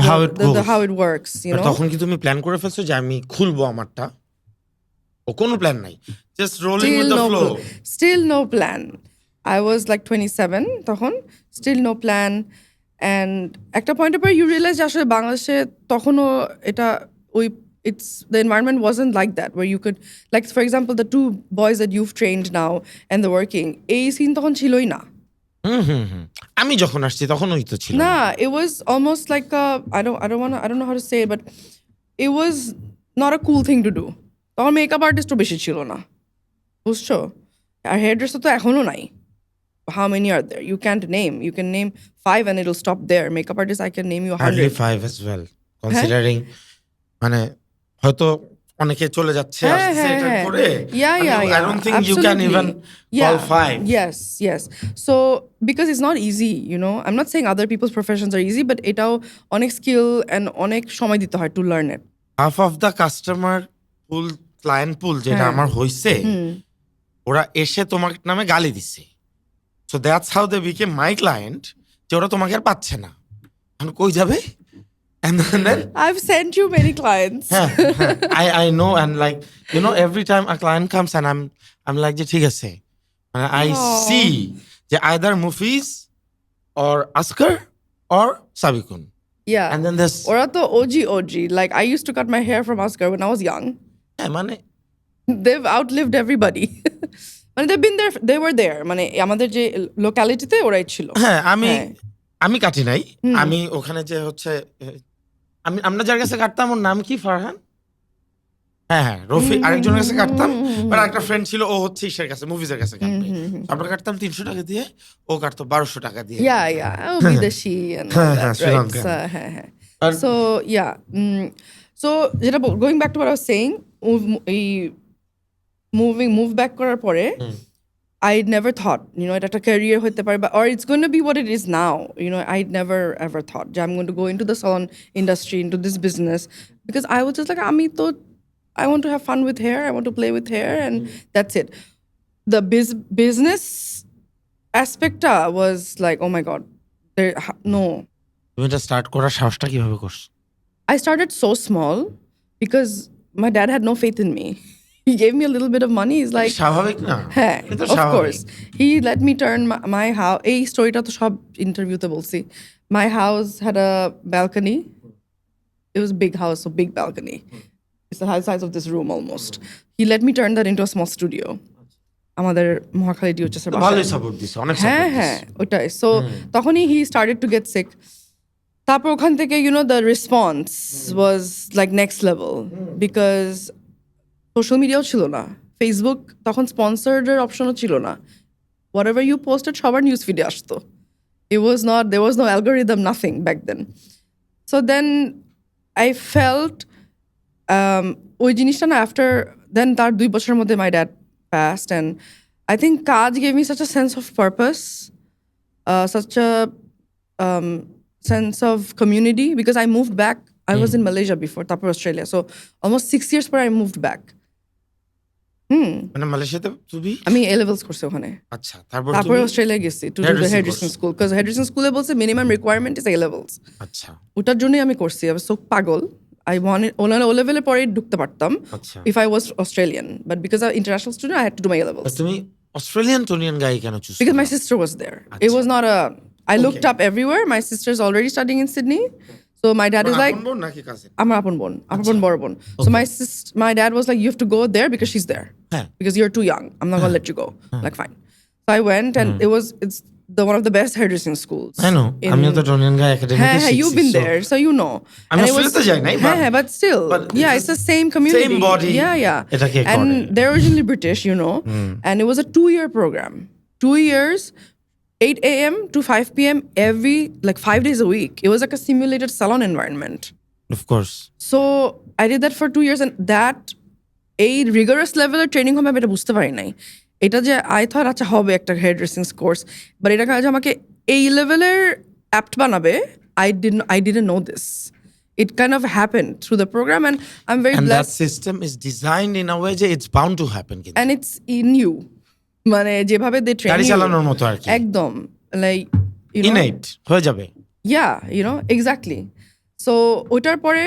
How it goes. how it works, you R know. তখন কি তুমি plan করে ফেলছো যে আমি খুলবো আমারটা? ও কোনো প্ল্যান নাই, just rolling with the flow. Still no plan. I was like 27 তখন, still no plan. And একটা পয়েন্টের পর you realize আসলে বাংলাদেশে তখনও এটা the environment wasn't like that where you could, like for example the 2 boys that you've trained now and the working, এই scene তখন ছিলই না। আমি যখন আসছি তখন ওই তো ছিল না। Nah, it was almost like I don't know how to say it, but it was not a cool thing to do. তখন মেকআপ আর্টিস্টও বেশি ছিল না, বুঝছো? আর হেয়ার ড্রেসার তো এখনো নাই। How many are there? You can't name. You can name 5 and it'll stop there. Makeup artist, I can name you 100. Hardly 5 as well, considering মানে হয়তো অনেকে চলে যাচ্ছে আসছে এটা করে। Yeah. I don't think you can even call 5. Yes. So because it's not easy, you know. I'm not saying other people's professions are easy, but এটাও অনেক skill and অনেক সময় দিতে হয় to learn it. Half of the customer pool, client pool যেটা আমার হইছে, ওরা এসে তোমার নামে গালি দিছে। So that's how they became my client, যে ওরা তোমাকে আর পাচ্ছে না, এখন কই যাবে? And then I've sent you many clients. I know, and like you know, every time a client comes and I'm like, যে ঠিক আছে, I see যে either Mufiz or Askar or Sabikun. Yeah. And then there's ওরা তো OG. Like I used to cut my hair from Oscar when I was young. মানে They've outlived everybody. মানে they've been there, they were there. মানে আমাদের যে লোকালিটিতে ওরাই ছিল। আমি কাটি নাই, আমি ওখানে যে হচ্ছে আমরা যার কাছে কাটতাম, ওর নাম কি ফারহান, হ্যাঁ রফি, আরেকজনের কাছে কাটতাম, আর একটা ফ্রেন্ড ছিল, ও হচ্ছে ইসের কাছে, মুভিজের কাছে কাটবে। আমরা কাটতাম 300 টাকা দিয়ে, ও কাটতো 1200 টাকা দিয়ে। Yeah, বিদেশি and all that, right? হ্যাঁ। So yeah, so যেটা going back to what I was saying, এই move back করার পরে I never thought, you know, এটা একটা career হতে পারে, or it's going to be what it is now. You know, I never ever thought that I'm going to go into the salon industry, into this business, because I was just like, I want to have fun with hair, I want to play with hair, and that's it. The business aspect was like, oh my God, no. তুমি এটা start করার সাহসটা কিভাবে করছো? I started so small because my dad had no faith in me. He gave me a little bit of money. He's like, স্বাভাবিক না? Of course. He let me turn my house. এই স্টোরিটা তো সব ইন্টারভিউতে বলছি। My house had a balcony. It was a big house, so big balcony. It's the size of this room almost. He let me turn that into a small studio. আমাদের মহাখালী ডিওচেসের বাসায়। ভালোই support দিছে, অনেক সাপোর্ট দিছে। ওটাই। So তখনই he started to get sick. তারপর ওখান থেকে, you know, the response was like next level because social মিডিয়াও ছিল না, ফেসবুক তখন স্পন্সর্ডের অপশনও ছিল না। Whatever you posted সবার নিউজ ফিডে আসতো। There was no algorithm, nothing back then. So then I felt ওই জিনিসটা না, after then তার 2 বছরের মধ্যে my dad passed, and I think কাজ gave me such a sense of purpose, such a sense of community, because I moved back. I was in Malaysia before, তারপর Australia, so almost 6 years পর I moved back. মানে মালয়েশিয়াতে তুমি? আমি A levels করছি ওখানে। আচ্ছা, তারপর অস্ট্রেলিয়া গেছি to do the hairdressing school, because hairdressing স্কুলে বলছে minimum requirement is A levels. আচ্ছা, ওটার জন্যই আমি করছি। I was so পাগল, I wanted O level পরে ঢুকতে পারতাম if I was Australian, but because I'm international student I had to do my A levels. তুমি অস্ট্রেলিয়ান টোনিয়ান গাই কেন choose? Because my sister was there. It was not a I looked up everywhere. My sister's already studying in Sydney. So my dad is like, আমার আপন বোন বড় বোন. So my dad was like, you have to go there because she's there. Because you're too young. I'm not going to let you go. Like, fine. So I went, and it's one of the best hairdressing schools. I know. I'm the Tonian guy academic. You've been there, so you know. I'm Australia, but still, it's the same community. Same body. Yeah. And they're originally British, you know. And it was a 2-year program. 2 years. 8 a.m. to 5 p.m. every, like 5 days a week. It was like a simulated salon environment. Of course. So I did that for 2 years, and that a rigorous level of training হবে আমি এটা বুঝতে পারি নাই। এটা যে I thought আচ্ছা হবে একটা হেয়ার ড্রেসিং কোর্স, বাট এটা কাজ আমাকে এই লেভেলের অ্যাপ্ট বানাবে, I didn't know this. it kind of happened through the program, and I'm very And that blessed. system is designed in a way যে it's bound to happen কিন্তু And it's in you. মানে যেভাবে they train গাড়ি you. চালানোর মতো আর কি একদম like you know innate হয়ে যাবে yeah, you know, exactly. So ওটার পরে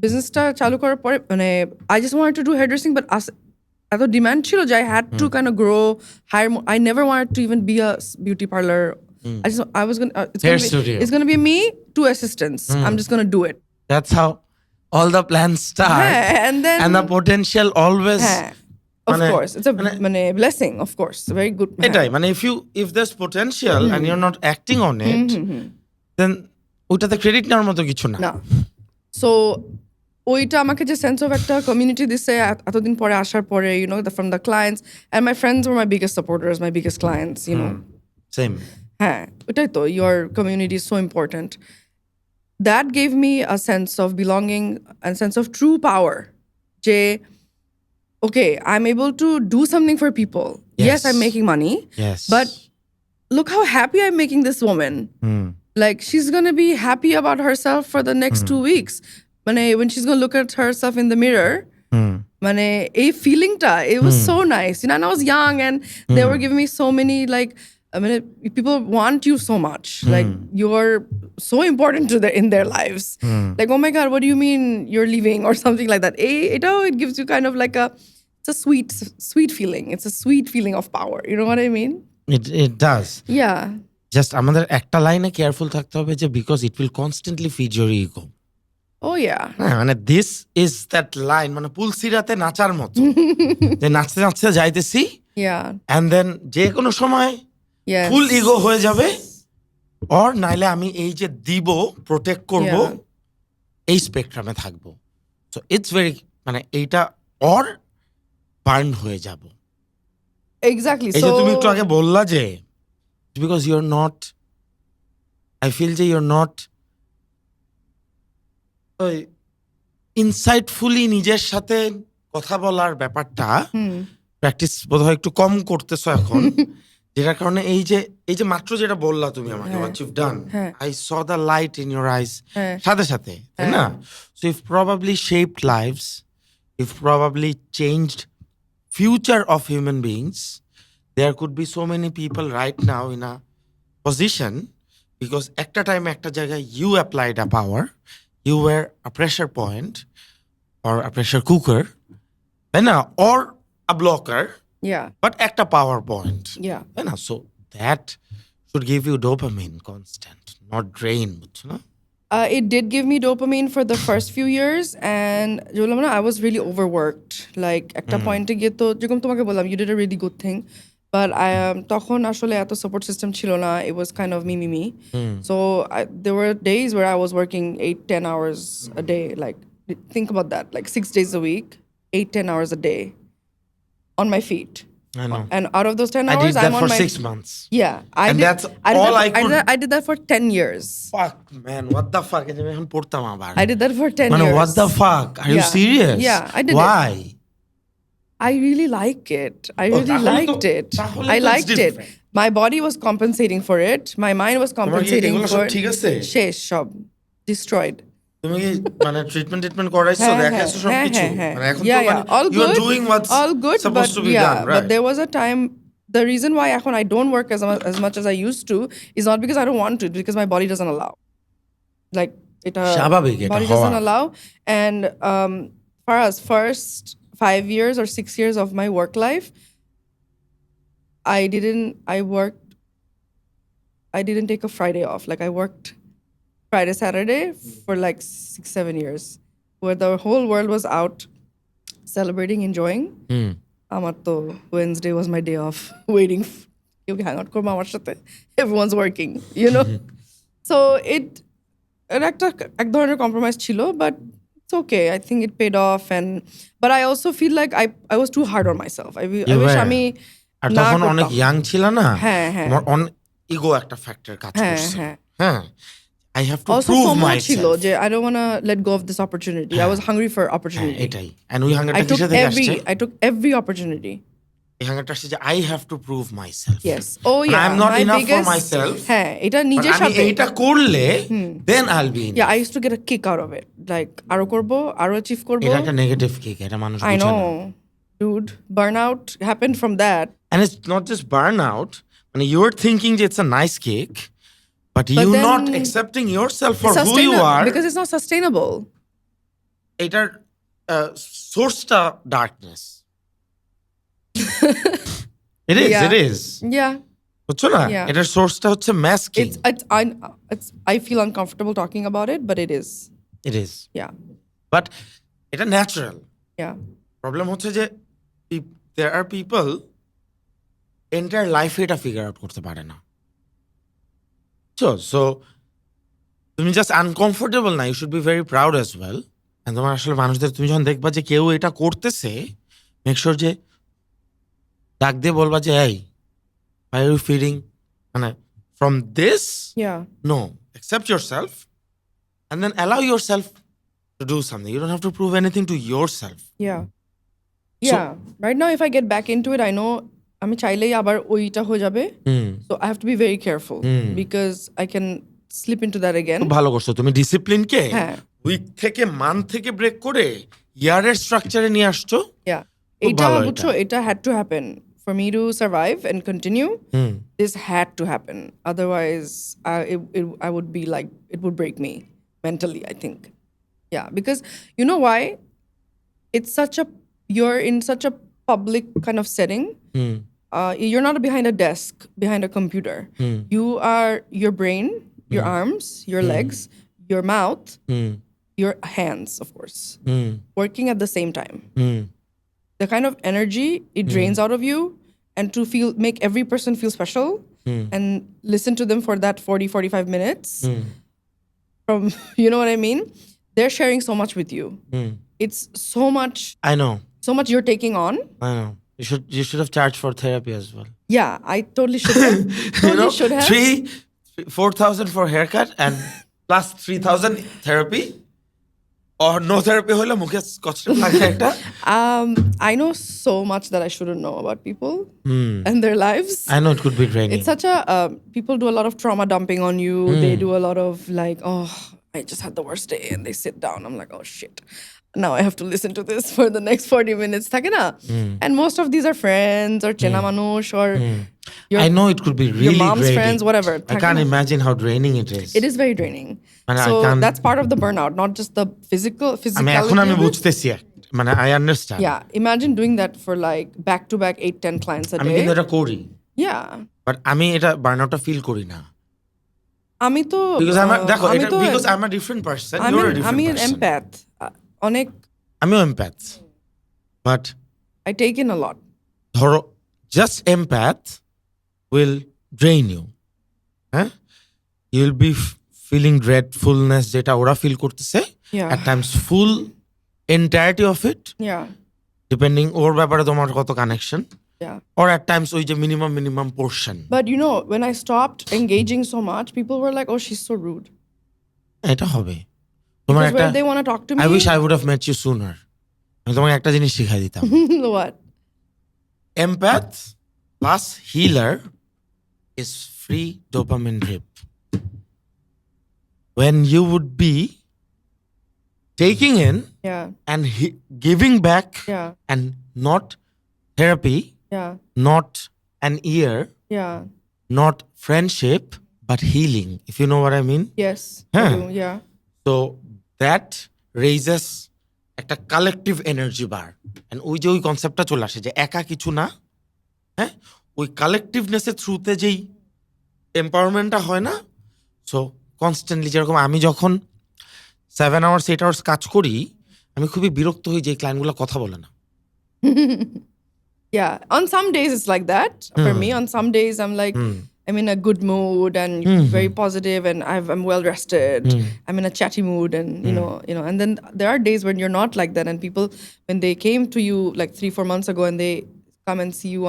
বিজনেসটা চালু করার পরে মানে I just wanted to do hairdressing, but এত ডিমান্ড ছিল যে I had to kind of grow, hire more. I never wanted to even be a beauty parlor. I was gonna Hair studio. it's gonna be me, 2 assistants. I'm just gonna do it. that's how all the plans start Yeah, and then and the potential always হ্যাঁ, of মানে- course it's a মানে blessing, of course, very good. এটাই মানে if there's potential and you're not acting on it then ওটাতে credit নেওয়ার মতো কিছু না না সো ওইটা আমাকে যে সেন্স অফ একটা কমিউনিটি দিছে এতদিন পরে আসার পরে you know from the clients and my friends were my biggest supporters my biggest clients you know same হ্যাঁ ওইটাই তো your community is so important that gave me a sense of belonging and sense of true power যে okay, I'm able to do something for people. Yes, I'm making money, yes but look how happy I'm making this woman. Like she's gonna be happy about herself for the next 2 weeks. When she's gonna look at herself in the mirror, a feeling ta, it was so nice. You know, and I was young and they were giving me so many like people want you so much. Like you're so important to in their lives. Like, oh my God, what do you mean you're leaving or something like that? It gives you kind of like it's a sweet feeling. It's a sweet feeling of power. You know what I mean? it does Yeah. Just আমাদের একটা লাইনে careful থাকতে হবে যে because it will constantly feed your ego Oh yeah. হ্যাঁ মানে this is that line মানে পুলসিরাতে নাচার মতো যে নাচতে নাচতে যাইতেছি Yeah. অ্যান্ড দেন যে কোনো সময় Yes. ফুল ইগো হয়ে যাবে অর নাইলে আমি এই যে দিব প্রোটেক্ট করব Yeah. এই স্পেকট্রামে থাকবো সো ইটস ভেরি মানে এইটা অর বার্ন হয়ে যাব Exactly. এই যে So তুমি একটু আগে বললা যে because your not I feel যে ইউর নট ওই ইনসাইটফুলি নিজের সাথে কথা বলার ব্যাপারটা প্র্যাকটিস বোধহয় একটু কম করতেছো এখন যেটার কারণে এই যে মাত্র যেটা বললা তুমি আমাকে what you've done I saw the light in your eyes সাথে সাথে তাই না so you've probably shaped lives you've probably changed future of human beings there could be so many people right now in a position because একটা time একটা জায়গায় you applied a power you were a pressure point or a pressure cooker তাই না or a blocker yeah. but একটা power point Yeah. তাই না so that should give you dopamine constant not drain বুঝছো না It did give me dopamine for the first few years, and I was really overworked. Like একটা পয়েন্টে গিয়ে তো যেরকম তোমাকে বললাম you did a really good thing, but I তখন আসলে এত support system ছিল না. It was kind of me. So there were days where I was working 8-10 hours a day. Like think about that, like 6 days a week, 8-10 hours a day on my feet. I know And out of those 10 I hours, did that I'm on for my 6 months yeah. And that's did all that, I could- I did that for 10 years. fuck man what the fuck আমি এখন পড়তাম আবার I did that for 10 মানে years. what the fuck are you Yeah. serious Yeah, I did it. why I really like it. I really তাহলে তো- liked it. তাহলে I তো it's liked it. different. My body was compensating for it. My mind was তোমার কি compensating এগুলো for সব it. ঠিক আছে শেষ সব destroyed. তুমি কি মানে ট্রিটমেন্ট করাইছো দেখাইছো সব কিছু মানে এখন তো Yeah, মানে yeah. All you are good. doing what's All good, supposed but to be yeah, done right but there was a time. The reason why I don't work as much as I used to is not because I don't want to, because my body doesn't allow. Like it স্বাভাবিক এটা body হওয়া doesn't allow. And for us, first 5 years or 6 years of my work life, I didn't take a Friday off. Like I worked Friday, Saturday for like 6-7 years, where the whole world was out celebrating, enjoying. আমার তো Wednesday was my day off, waiting কেউ hang out করবো আমার সাথে, everyone's working, you know. So it একটা এক ধরনের compromise ছিল, but it's okay. I think it paid off, but I also feel like I was too hard on myself. I wish were. আমি আর না তখন অনেক করতাম। ইয়াং ছিল না হ্যাঁ, হ্যাঁ। আমার অন ইগো একটা ফ্যাক্টর কাজ হ্যাঁ, করছে হ্যাঁ। হ্যাঁ I have to Also prove FOMO ছিল myself যে I don't want to let go of this opportunity. I was hungry for হ্যাঁ, opportunity. এটাই and ওই হাঙ্গারটা I took কিসে থেকে আসছে every opportunity. এই হাঙ্গারটা আসছে যে I have to prove myself, Yes. Oh I yeah. Am not My enough for biggest myself, হ্যাঁ এটা নিজের আমি সাথে এইটা করলে then I'll be Yeah, I used to get a kick out of it. Like আরো করব, আরো অ্যাচিভ করব. এটা একটা নেগেটিভ কিক, এটা মানুষ I বুঝে না। know. Dude, burnout happened from that. And it's not just burnout. I mean, you're thinking it's a nice kick, but you then not accepting yourself for who you are. Because it's not sustainable. এটার সোর্সটা darkness. It is, Yeah. it is. Yeah. বুঝছো না? Yeah. এটার সোর্সটা হচ্ছে masking. I feel uncomfortable talking about it, but it is. It is. Yeah. But এটা natural. Yeah. Problem হচ্ছে যে there are people এন্টায়ার লাইফে এটা ফিগার আউট করতে পারে না। সো তুমি জাস্ট আনকমফোর্টেবল না, you should be very proud as well. তোমার আসলে মানুষদের তুমি যখন দেখবা যে কেউ এটা করতেছে, মেক শিওর যে ডাক দিয়ে বলবা যে এই why are you feeling মানে from this, Yeah. no, accept yourself and then allow yourself to do something. You don't have to prove anything to yourself. Yeah. So- Yeah. Right now if I get back into it, I know আমি চাইলেই আবার ওইটা হয়ে যাবে. So I have to be very careful because I can slip into that again. খুব ভালো করছো তুমি ডিসিপ্লিনকে হ্যাঁ। উইক থেকে মান্থ থেকে ব্রেক করে ইয়ারের স্ট্রাকচারে নিয়ে আসছো। Yeah. খুব এটা ভালো বুঝছো এটা had to happen for me to survive and continue. This had to happen. Otherwise, I would be like, it would break me mentally, I think. Yeah, because you know why? You're in such a public kind of setting. You're not behind a desk, behind a computer. You are your brain, your arms, your legs, your mouth, your hands, of course, working at the same time. The kind of energy it drains out of you, and to make every person feel special and listen to them for that 40-45 minutes from you know what I mean, they're sharing so much with you. It's so much you're taking on. I know you should have charged for therapy as well. Yeah, I totally should have. Should have. 4,000 for haircut and plus 3,000 therapy, or no therapy হলে মুখে Scotch লাগে একটা। I know so much that I shouldn't know about people and their lives. I know it could be draining. It's such a people do a lot of trauma dumping on you. They do a lot of like, oh, I just had the worst day, and they sit down. I'm like, oh shit. Now I have to listen to this for the next 40 minutes. থাকে না? And most of these are friends or চেনা মানুষ or I know it could be really your mom's draining. friends, whatever. I can't imagine how draining it is. It is very draining. And I So can't- that's part of the burnout, not just the physicality. এখন আমি of it. বুঝতেছি মানে I understand. Yeah, imagine doing that for like back-to-back 8-10 clients a আমি day. কিন্তু এটা করি, Yeah. But আমি এটা বার্নআউটটা ফিল করি না। আমি তো Because দেখো আমি এটা তো because I'm a different person, you're a different আমি person. an empath. অনেক আমিও empath, but I take in a lot. ধরো just empath will drain you. হ্যাঁ, you'll be feeling dreadfulness যেটা ওরা ফিল করতেছে, Yeah. at times full entirety of it, Yeah. depending ওর ব্যাপারে তোমার কত connection, Yeah. or at times ওই যে minimum portion. But you know, when I stopped engaging so much, people were like, "Oh, she's so rude." এটা হবে তোমার Because একটা when they want to talk to me, I wish I would have met you sooner. আমি তোমাকে একটা জিনিস শিখাই দিতাম। what? Empath plus healer is free dopamine drip. When you would be taking in Yeah. and giving back, Yeah. and not therapy, Yeah. not an ear, Yeah. not friendship, but healing, if you know what I mean. Yes. Huh. I do, yeah. So that raises একটা collective energy bar, and ওই যে ওই কনসেপ্টটা চলে আসে যে একা কিছু না, হ্যাঁ, ওই কালেকটিভনেসের থ্রুতে যেই এম্পাওয়ারমেন্টটা হয় না। সো কনস্ট্যান্টলি যেরকম আমি যখন 7 hours 8 hours কাজ করি, আমি খুবই বিরক্ত হই যে ক্লায়েন্টগুলো কথা বলে না। Yeah. On some days it's like that. For me, on some days I'm like, I'm in a good mood and very positive, and I'm well rested. I'm in a chatty mood, and you know. And then there are days when you're not like that, and people, when they came to you like 3-4 months ago, and they come and see you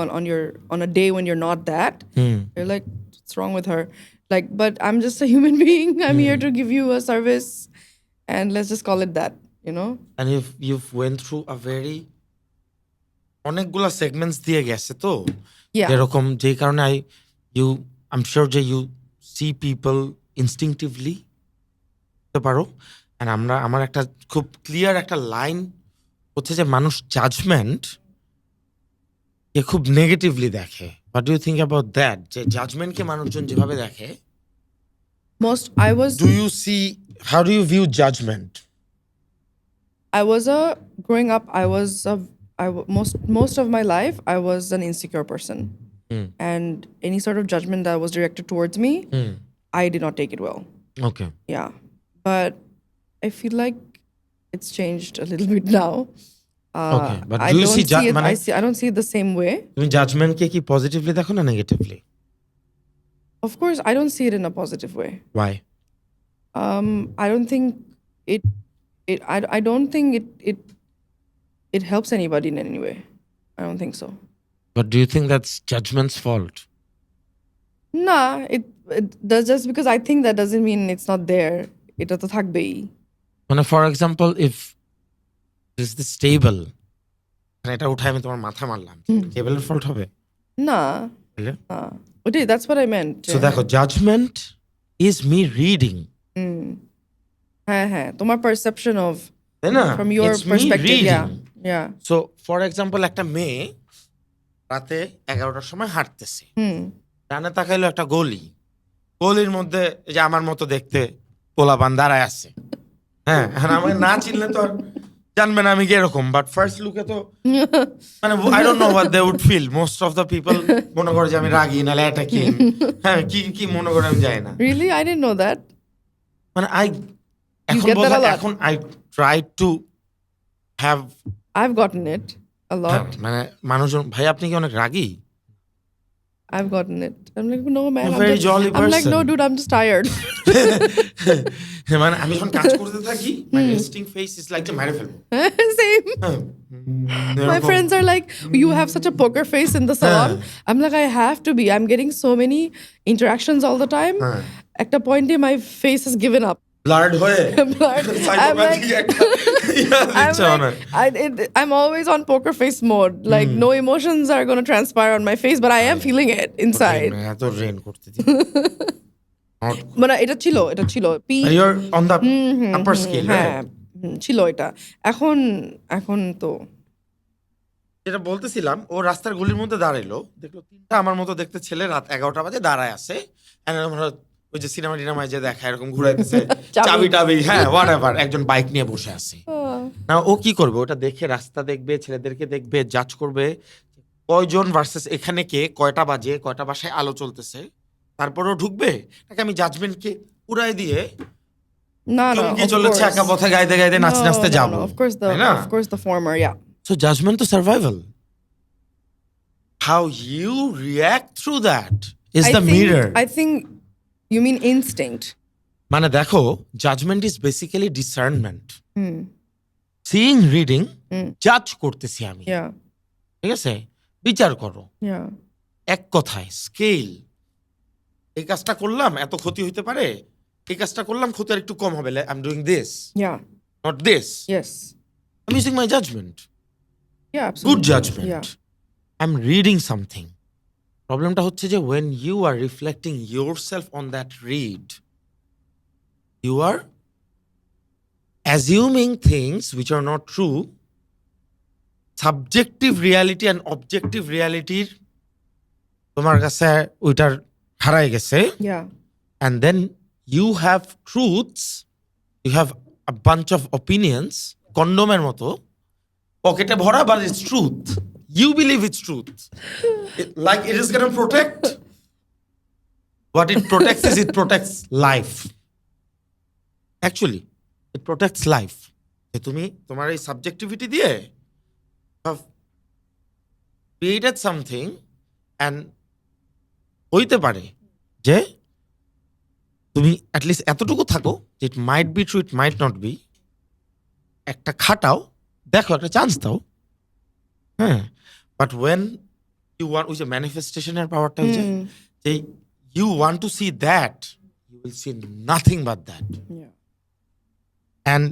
on a day when you're not that, they're like, what's wrong with her? Like, but I'm just a human being. I'm here to give you a service, and let's just call it that. You know. And if you've went through a very অনেকগুলা segments দিয়ে গেছে তো Yeah. যেরকম যেই কারণে I am sure যে you C people instinctively পারো। আর আমার একটা খুব ক্লিয়ার একটা লাইন হচ্ছে যে মানুষ জাজমেন্ট কে খুব নেগেটিভলি দেখে। What do you think about that, যে জাজমেন্টকে মানুষজন যেভাবে দেখে? Do you see, how do you view judgement? Growing up, most of my life, I was an insecure person. And any sort of judgment that was directed towards me, I did not take it well. Okay, Yeah. But I feel like it's changed a little bit now. Okay, but I do you don't see see it. মানে I don't see it the same way. তুমি জাজমেন্টকে কি positively দেখো না negatively? Of course, I don't see it in a positive way. Why? I don't think it. I don't think it helps anybody in any way. I don't think so. But do you think that's judgment's fault? Nah, it does, just because I think that doesn't mean it's not there. এটা তো থাকবেই। মানে for example if is this stable, এটা উঠায় আমি তোমার মাথা মারলাম, টেবলের ফল্ট হবে না, তাহলে? ওটাই, that's what I meant. So দেখো, জাজমেন্ট ইজ মি রিডিং, হ্যাঁ, তোমার perception of, তাই না? from your It's me perspective. reading. Yeah. So for example একটা মেয়ে রাতে 11টার সময় হাঁটতেছে, ডানে তাকাইলো একটা গলির মধ্যে এই যে আমার মতো দেখতে পোলাপান দাঁড়ায় আছে। হ্যাঁ, আর আমাকে না চিনলে তো আর জানবে না আমি কি এরকম, বাট ফার্স্ট লুকে তো মানে I don't know what they would feel. Most of the people মনে করে যে আমি রাগী নালে অ্যাটাকিং। হ্যাঁ, কি মনে করে আমি জানি না। Really? I didn't know that. মানে get that a lot. এখন I try to have, I've gotten it a lot. মানে মানুষজন, ভাই আপনি কি অনেক রাগী? I've gotten it. I'm like, no man. You're a very jolly I'm like, no person. dude, I'm just tired. মানে আমি যখন কাজ করতে থাকি, my resting face is like যে মেরে ফেলবো। Same. My friends are like, you have such a poker face in the salon. I'm like, I have to be. I'm getting so many interactions all the time. At a point, my face has given up. Blurred হয়ে Blurred. I'm always on poker face mode. Like no emotions are going to transpire on my face, but I am feeling it inside. এত rain করতে দিই। মানে এটা ছিল P, You're on the upper scale, হ্যাঁ, right? ছিল এটা। এখন তো যেটা বলতেছিলাম, ও রাস্তার গলির মধ্যে দাঁড়াইলো, দেখলো 3টা আমার মতো দেখতে ছেলে রাত 11টা বাজে দাঁড়ায় আছে। And আমরা ওই যে সিনেমা টিনেমায় যে দেখা এরকম ঘুরাইতেছে, চাবি টাবি, হ্যাঁ হোয়াটএভার, একজন বাইক নিয়ে বসে আছে। না, ও কি করবে? ওটা দেখে রাস্তা দেখবে, ছেলেদেরকে দেখবে, জাজ করবে কয়জন ভার্সেস এখানে কে, কয়টা বাজে, কয়টা বাসায় আলো চলতেছে, তারপরেও ঢুকবে নাকি আমি জাজমেন্টকে উড়াই দিয়ে না, চমকে চলেছে একা পথে গাইতে গাইতে নাচতে যাবো? Of course the former, yeah. So judgment to survival. How you react through that is the mirror. I think you mean instinct. মানে দেখো, judgement is basically discernment. Seeing, reading, জাজ করতেছি আমি, Yeah. ঠিক আছে? বিচার করো। Yeah. এক কথায় স্কেল, এই কাজটা করলাম এত ক্ষতি হইতে পারে, এই কাজটা করলাম ক্ষতি আর একটু কম হবে, I am doing this, Yeah. Not this. Yes. I am using my judgement, Yeah, absolutely. Good judgement. Yeah. I am reading something. প্রবলেমটা হচ্ছে যে when you are reflecting yourself on that read, you are assuming things which are not true. Subjective reality and objective reality তোমার কাছে ওইটার হারাই গেছে। Yeah. And then you have truths, you have a bunch of opinions, কন্ডোমের মতো পকেটে ভরা, but it's truth. You believe it's truth. Like it is going to protect. What it protects is it protects life. Actually, it protects life. যে তুমি তোমার এই subjectivity দিয়ে have created something, and হইতে পারে যে তুমি অ্যাটলিস্ট এতটুকু থাকো যে it might be true, it might not be. একটা খাটাও, দেখো, একটা চান্স দাও। হ্যাঁ, বাট ওয়েন ইউ ওয়ান্ট, ওই যে ম্যানিফেস্টেশনের পাওয়ারটা হচ্ছে যে you want to see that, you will see nothing but that. Yeah. And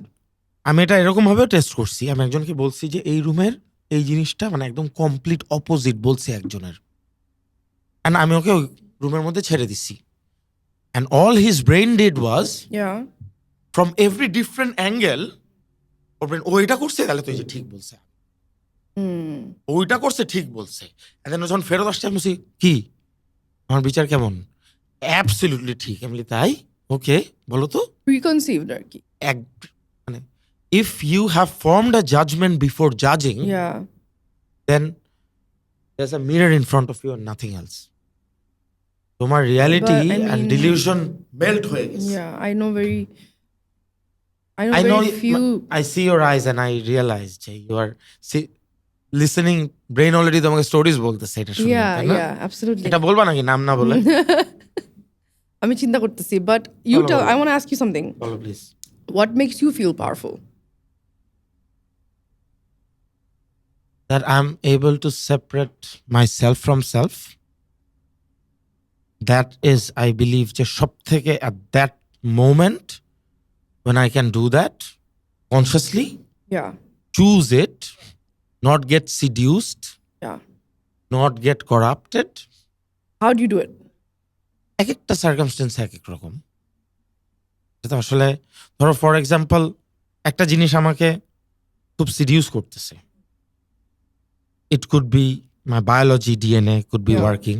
আমি এটা এরকম ভাবেও টেস্ট করছি। আমি একজনকে বলছি যে এই রুমের এই জিনিসটা মানে একদম কমপ্লিট অপোজিট বলছে একজনের, অ্যান্ড আমি ওকে ওই রুমের মধ্যে ছেড়ে দিছি, and all his brain did was Yeah. From every different angle ওর ব্রেন ও এটা করছে তাহলে তো এই যে ঠিক বলছে, ওইটা করছে ঠিক বলছে, এন্ড দেন যখন ফেরত আসছে আমি বলছি কি আমার বিচার কেমন, অ্যাবসলিউটলি ঠিক। আমি বলি তাই, ওকে বলো তো। Preconceived আর কি। এক মানে if you have formed a judgement before জাজিং, Yeah. Then there's a mirror in front of you and nothing else. তোমার reality But, I and mean- delusion melt হয়ে গেছে। Yeah, I know I know very few. I see your eyes and I realize যে you are listening, brain already তোমাকে stories বলতেছে এটা শুনে, Yeah, তাই না? yeah, absolutely. এটা বলবা নাকি নাম না বলে? আমি চিন্তা করতেছি, but you বলো, tell. বলো। I want to ask you something. বলো please. What makes you feel powerful? That I'm able to separate myself from self. That is, I believe, যে সব থেকে at that moment when I can do that consciously, Yeah, choose it, not get seduced, yeah. not get corrupted. How do you do it? এক একটা circumstance এক এক রকম। যেটা আসলে ধরো ফর এক্সাম্পল একটা জিনিস আমাকে খুব সিডিউস করতেছে, it could be my biology, DNA could be Yeah. Working,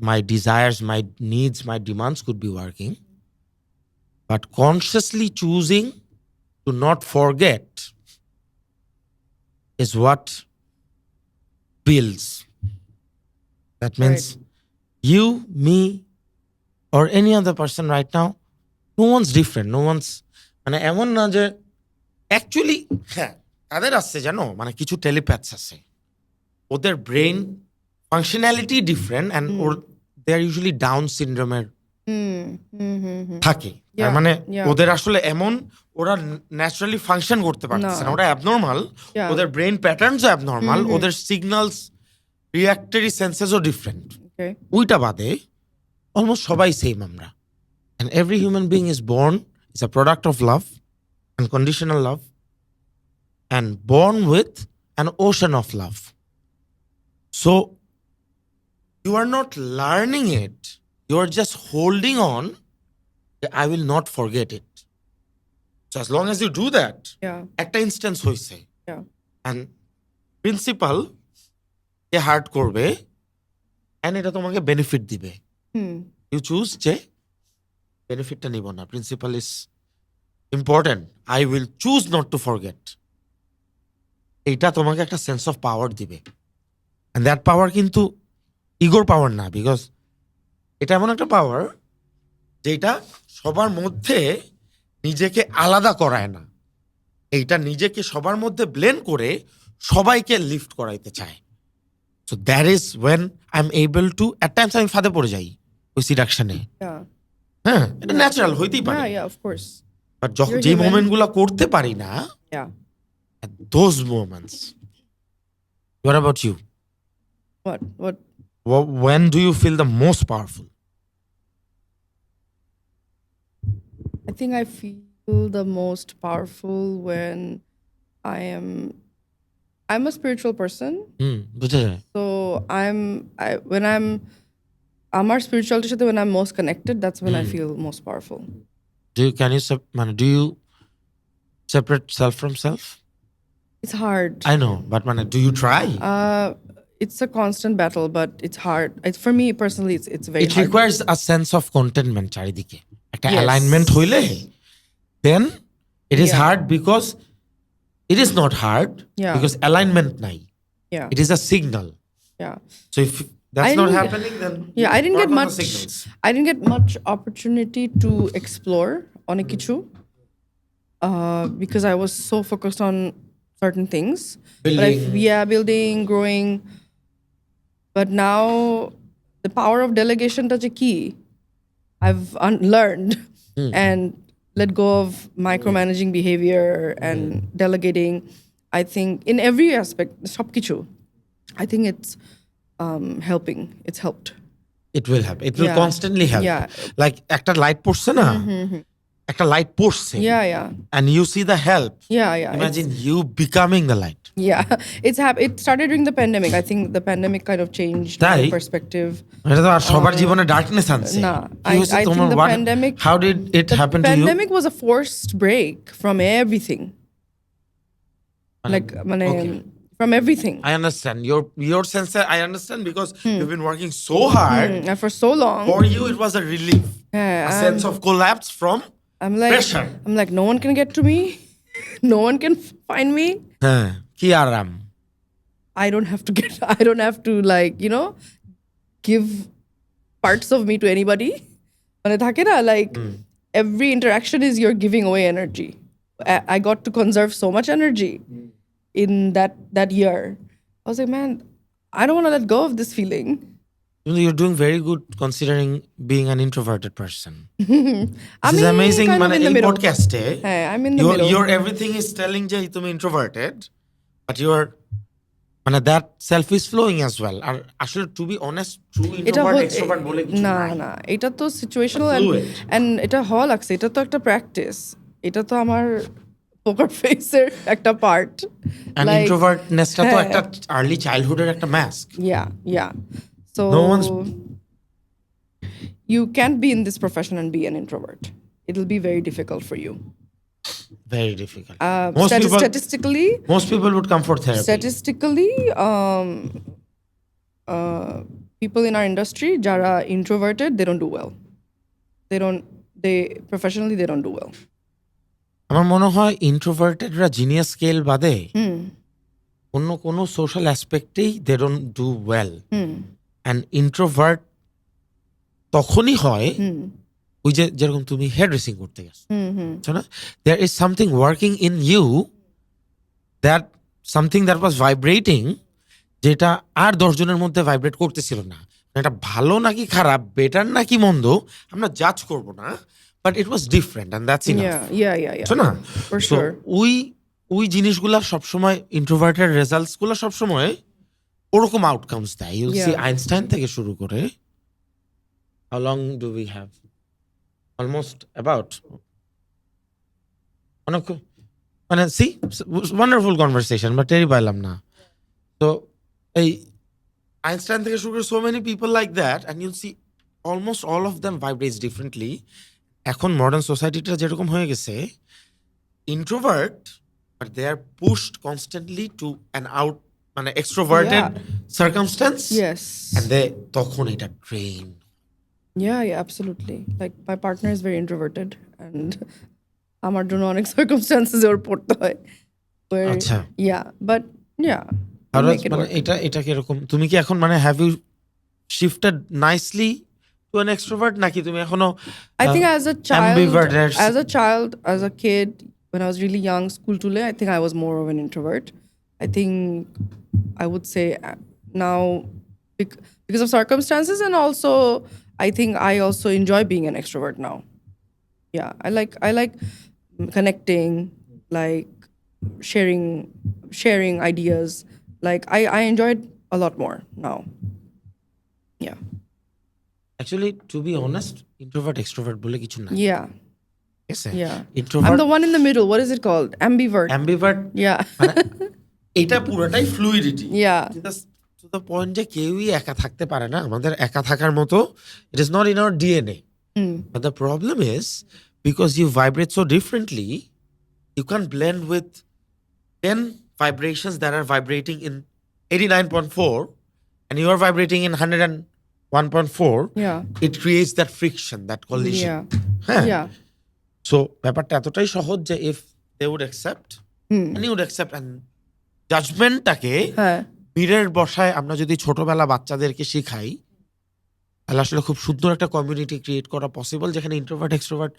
my desires, my needs, my demands could be working, but consciously choosing to not forget is what builds. That means you, me, or any other person right now, no one's different, no one's মানে এমন না যে actually হ্যাঁ তাদের আসছে জানো, মানে কিছু টেলিপ্যাথস আছে, ওদের brain functionality different and or they are usually Down সিনড্রোমের থাকে, তার Yeah, মানে yeah. ওদের আসলে এমন ওরা ন্যাচারালি ফাংশন করতে পারতেছে না, না। ওরা অ্যাবনর্মাল, Yeah. ওদের ব্রেইন প্যাটার্নসও অ্যাবনর্মাল, ওদের সিগন্যালস রিয়াক্টরি সেন্সেসও ডিফারেন্ট। Okay. ওইটা বাদে অলমোস্ট সবাই সেম আমরা, and every human being is born is a product of love and conditional love and born with an ocean of love. So you are not learning it, you are just holding on. I will not forget it. So as long as you do that, Yeah, একটা instance হয়েছে, yeah. and principal A heart করবে and এটা তোমাকে benefit দিবে, you choose যে বেনিফিটটা নিব না, principal is important, I will choose not to forget. এইটা তোমাকে একটা সেন্স অফ পাওয়ার দিবে, অ্যান্ড দ্যাট পাওয়ার কিন্তু ইগোর পাওয়ার না, বিকজ এটা এমন একটা পাওয়ার যেটা সবার মধ্যে নিজেকে আলাদা করায় না, এইটা নিজেকে সবার মধ্যে ব্লেন্ড করে সবাইকে লিফট করাইতে চায়। So that is when I am able to, at times আমি ফাঁদে পড়ে যাই ওই সিডাকশনে, Yeah. হ্যাঁ এটা ন্যাচারাল হইতেই পারে, Yeah, yeah, of course. But যখন You're যে human. মোমেন্টগুলো করতে পারি না, Yeah. Those moments. What about you? What? When do you feel the most powerful? I think I feel the most powerful when I'm a spiritual person. বুঝা যায়। So when I'm আমার spirituality সাথে when I'm most connected, that's when I feel most powerful. Do you separate self from self? It's hard. I know, but do you try? It's a constant battle, but it's hard. For me personally, it's very It hard. requires a sense of contentment চারিদিকে, একটা Yes. alignment হইলে, then it is Yeah. hard because it is not hard Yeah. because alignment নাই. Yeah, It is a signal. yeah. So if that's I not didn't- happening, then Yeah, I didn't work get on the much. signals. I didn't get much opportunity to explore অনেক কিছু because I was so focused on certain things. Building. Building, growing. But now the power of delegation is a key. I've learned and let go of micromanaging behavior and delegating. I think in every aspect, সব কিছু, I think it's helping. It's helped. It will help. It will Yeah. constantly help. Yeah. Like একটা light পড়ছে না, একটা light পড়ছে yeah. and you see the help. Yeah. Imagine you becoming the light. Yeah, it started during the pandemic. I think the pandemic kind of changed my তাই? perspective. এটা তো আর সবার জীবনে ডার্কনেস আনছে। Nah, কি হয়েছে I তোমার? think the What- pandemic. How did it The happen to you? pandemic was a forced break from everything. Like, Okay. from everything. I understand your sense. I understand because you've been working so hard. And for so long, For you, it was a relief, Yeah, a sense of collapse from pressure. I'm like, no one can get to me, no one can find me. হ্যাঁ, কি আরাম। I don't have to like, give parts of me to anybody. মানে থাকে না, like every interaction is you're giving away energy. I got to conserve so much energy in that year. I was like, man, I don't want to let go of this feeling. You're doing very good considering being an introverted person. I This is mean, amazing. kind of মানে in the এই middle. পডকাস্টে Hey, I'm in the middle. your everything is telling যে তুমি introverted, but you're মানে that self is flowing as well. আর আসলে to be honest, true introvert extrovert বলে কিছু নাই। না এটা তো সিচুয়েশনাল Fluid. এন্ড এটা হওয়া লাগছে, এটা তো একটা প্র্যাকটিস, এটা তো আমার পোকার ফেসের একটা পার্ট। And introvertnessটা তো একটা early childhood-এর একটা mask. Yeah. So No one's you can't be in this profession and be an introvert. It'll be very difficult for you. very difficult. Statistically, Most people would come for therapy. People in our industry jara introverted, they don't do well. They professionally they don't do well. আমার মনে হয় ইন্ট্রোভার্টেডরা genius scale বাদে অন্য কোনো social অ্যাসপেক্টেই they don't do well. And introvert তখনই হয় ওই যে যেরকম তুমি হেয়ার ড্রেসিং করতে গেছো না, there is something working in you, that something that was vibrating, যেটা আর 10 জনের মধ্যে ভাইব্রেট করতেছিল না। এটা ভালো নাকি খারাপ, বেটার নাকি মন্দ আমরা জাজ করব না, but it was different and that's enough. Yeah. না For So, sure. ওই জিনিসগুলা সবসময় ইন্ট্রোভার্টের রেজাল্টস গুলো সবসময় ওরকম আউটকামস দেয়। ইউল সি আইনস্টাইন থেকে শুরু করে, how long do we have, almost about অনেক মানে সি ওয়ান্ডারফুল কনভারসেশন, বাট টেরি পাইলাম না। তো এই আইনস্টাইন থেকে শুরু করে so many people like that, and you'll see almost all of them vibrates differently. এখন মডার্ন সোসাইটিটা যেরকম হয়ে গেছে, introvert but they are pushed constantly to an out মানে extroverted circumstance, Yes. and they তখন এটা drain. Yeah, absolutely. Like my partner is very introverted and আমার জন্য অনেক circumstances ওর পড়তে হয়। আচ্ছা। Yeah, but yeah. R make it মানে work. এটা কিরকম, তুমি কি এখন মানে have you shifted nicely to an extrovert নাকি তুমি এখনো I think as a ambiverted? as a kid, when I was really young, school tule, I think I was more of an introvert. I think I would say now because of circumstances, and also I think I also enjoy being an extrovert now. Yeah, I like connecting, like sharing ideas. Like I enjoy it a lot more now. Yeah. Actually, to be honest, introvert extrovert বলে কিছু না। Yeah. Yes, Yeah. introvert I'm the one in the middle. What is it called? Ambivert. Yeah. মানে এটা পুরোটাই fluidity. Yeah. To the point যে কেউই একা থাকতে পারে না, আমাদের একা থাকার মতো it is not in our DNA. But the problem is because you vibrate so differently, you can blend with 10 vibrations that are vibrating in 89.4 and you are vibrating in 101.4. Yeah. It creates that friction, that collision. Yeah. হ্যাঁ, Yeah. So ব্যাপারটা এতটাই সহজ যে if they would accept and you would accept, and জাজমেন্টটাকে মিরের বসায় আমরা যদি ছোটবেলা বাচ্চাদেরকে শিখাই, তাহলে আসলে খুব সুন্দর একটা কমিউনিটি ক্রিয়েট করা পসিবল, যেখানে ইন্ট্রোভার্ট এক্সট্রোভার্ট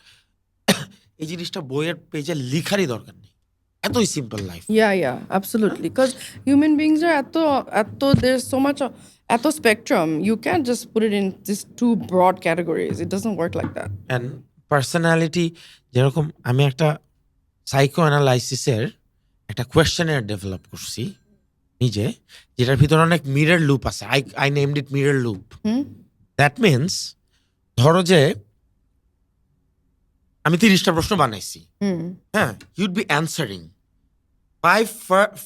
এই জিনিসটা বইয়ের পেজে লিখারই দরকার নেই, এতই simple life. Yeah, absolutely. Because human beings are there's so much at spectrum. You can't just put it in these two broad categories. It doesn't work like that. And personality, যেরকম আমি একটা সাইকো অ্যানালাইসিসের একটা কোয়েশ্চেনার develop করছি নিজে, যেটার ভিতরে অনেক mirror loop আছে। I named it mirror loop. That means ধরো যে আমি 30টা প্রশ্ন বানাইছি, হ্যাঁ, ইউড বি অ্যান্সারিং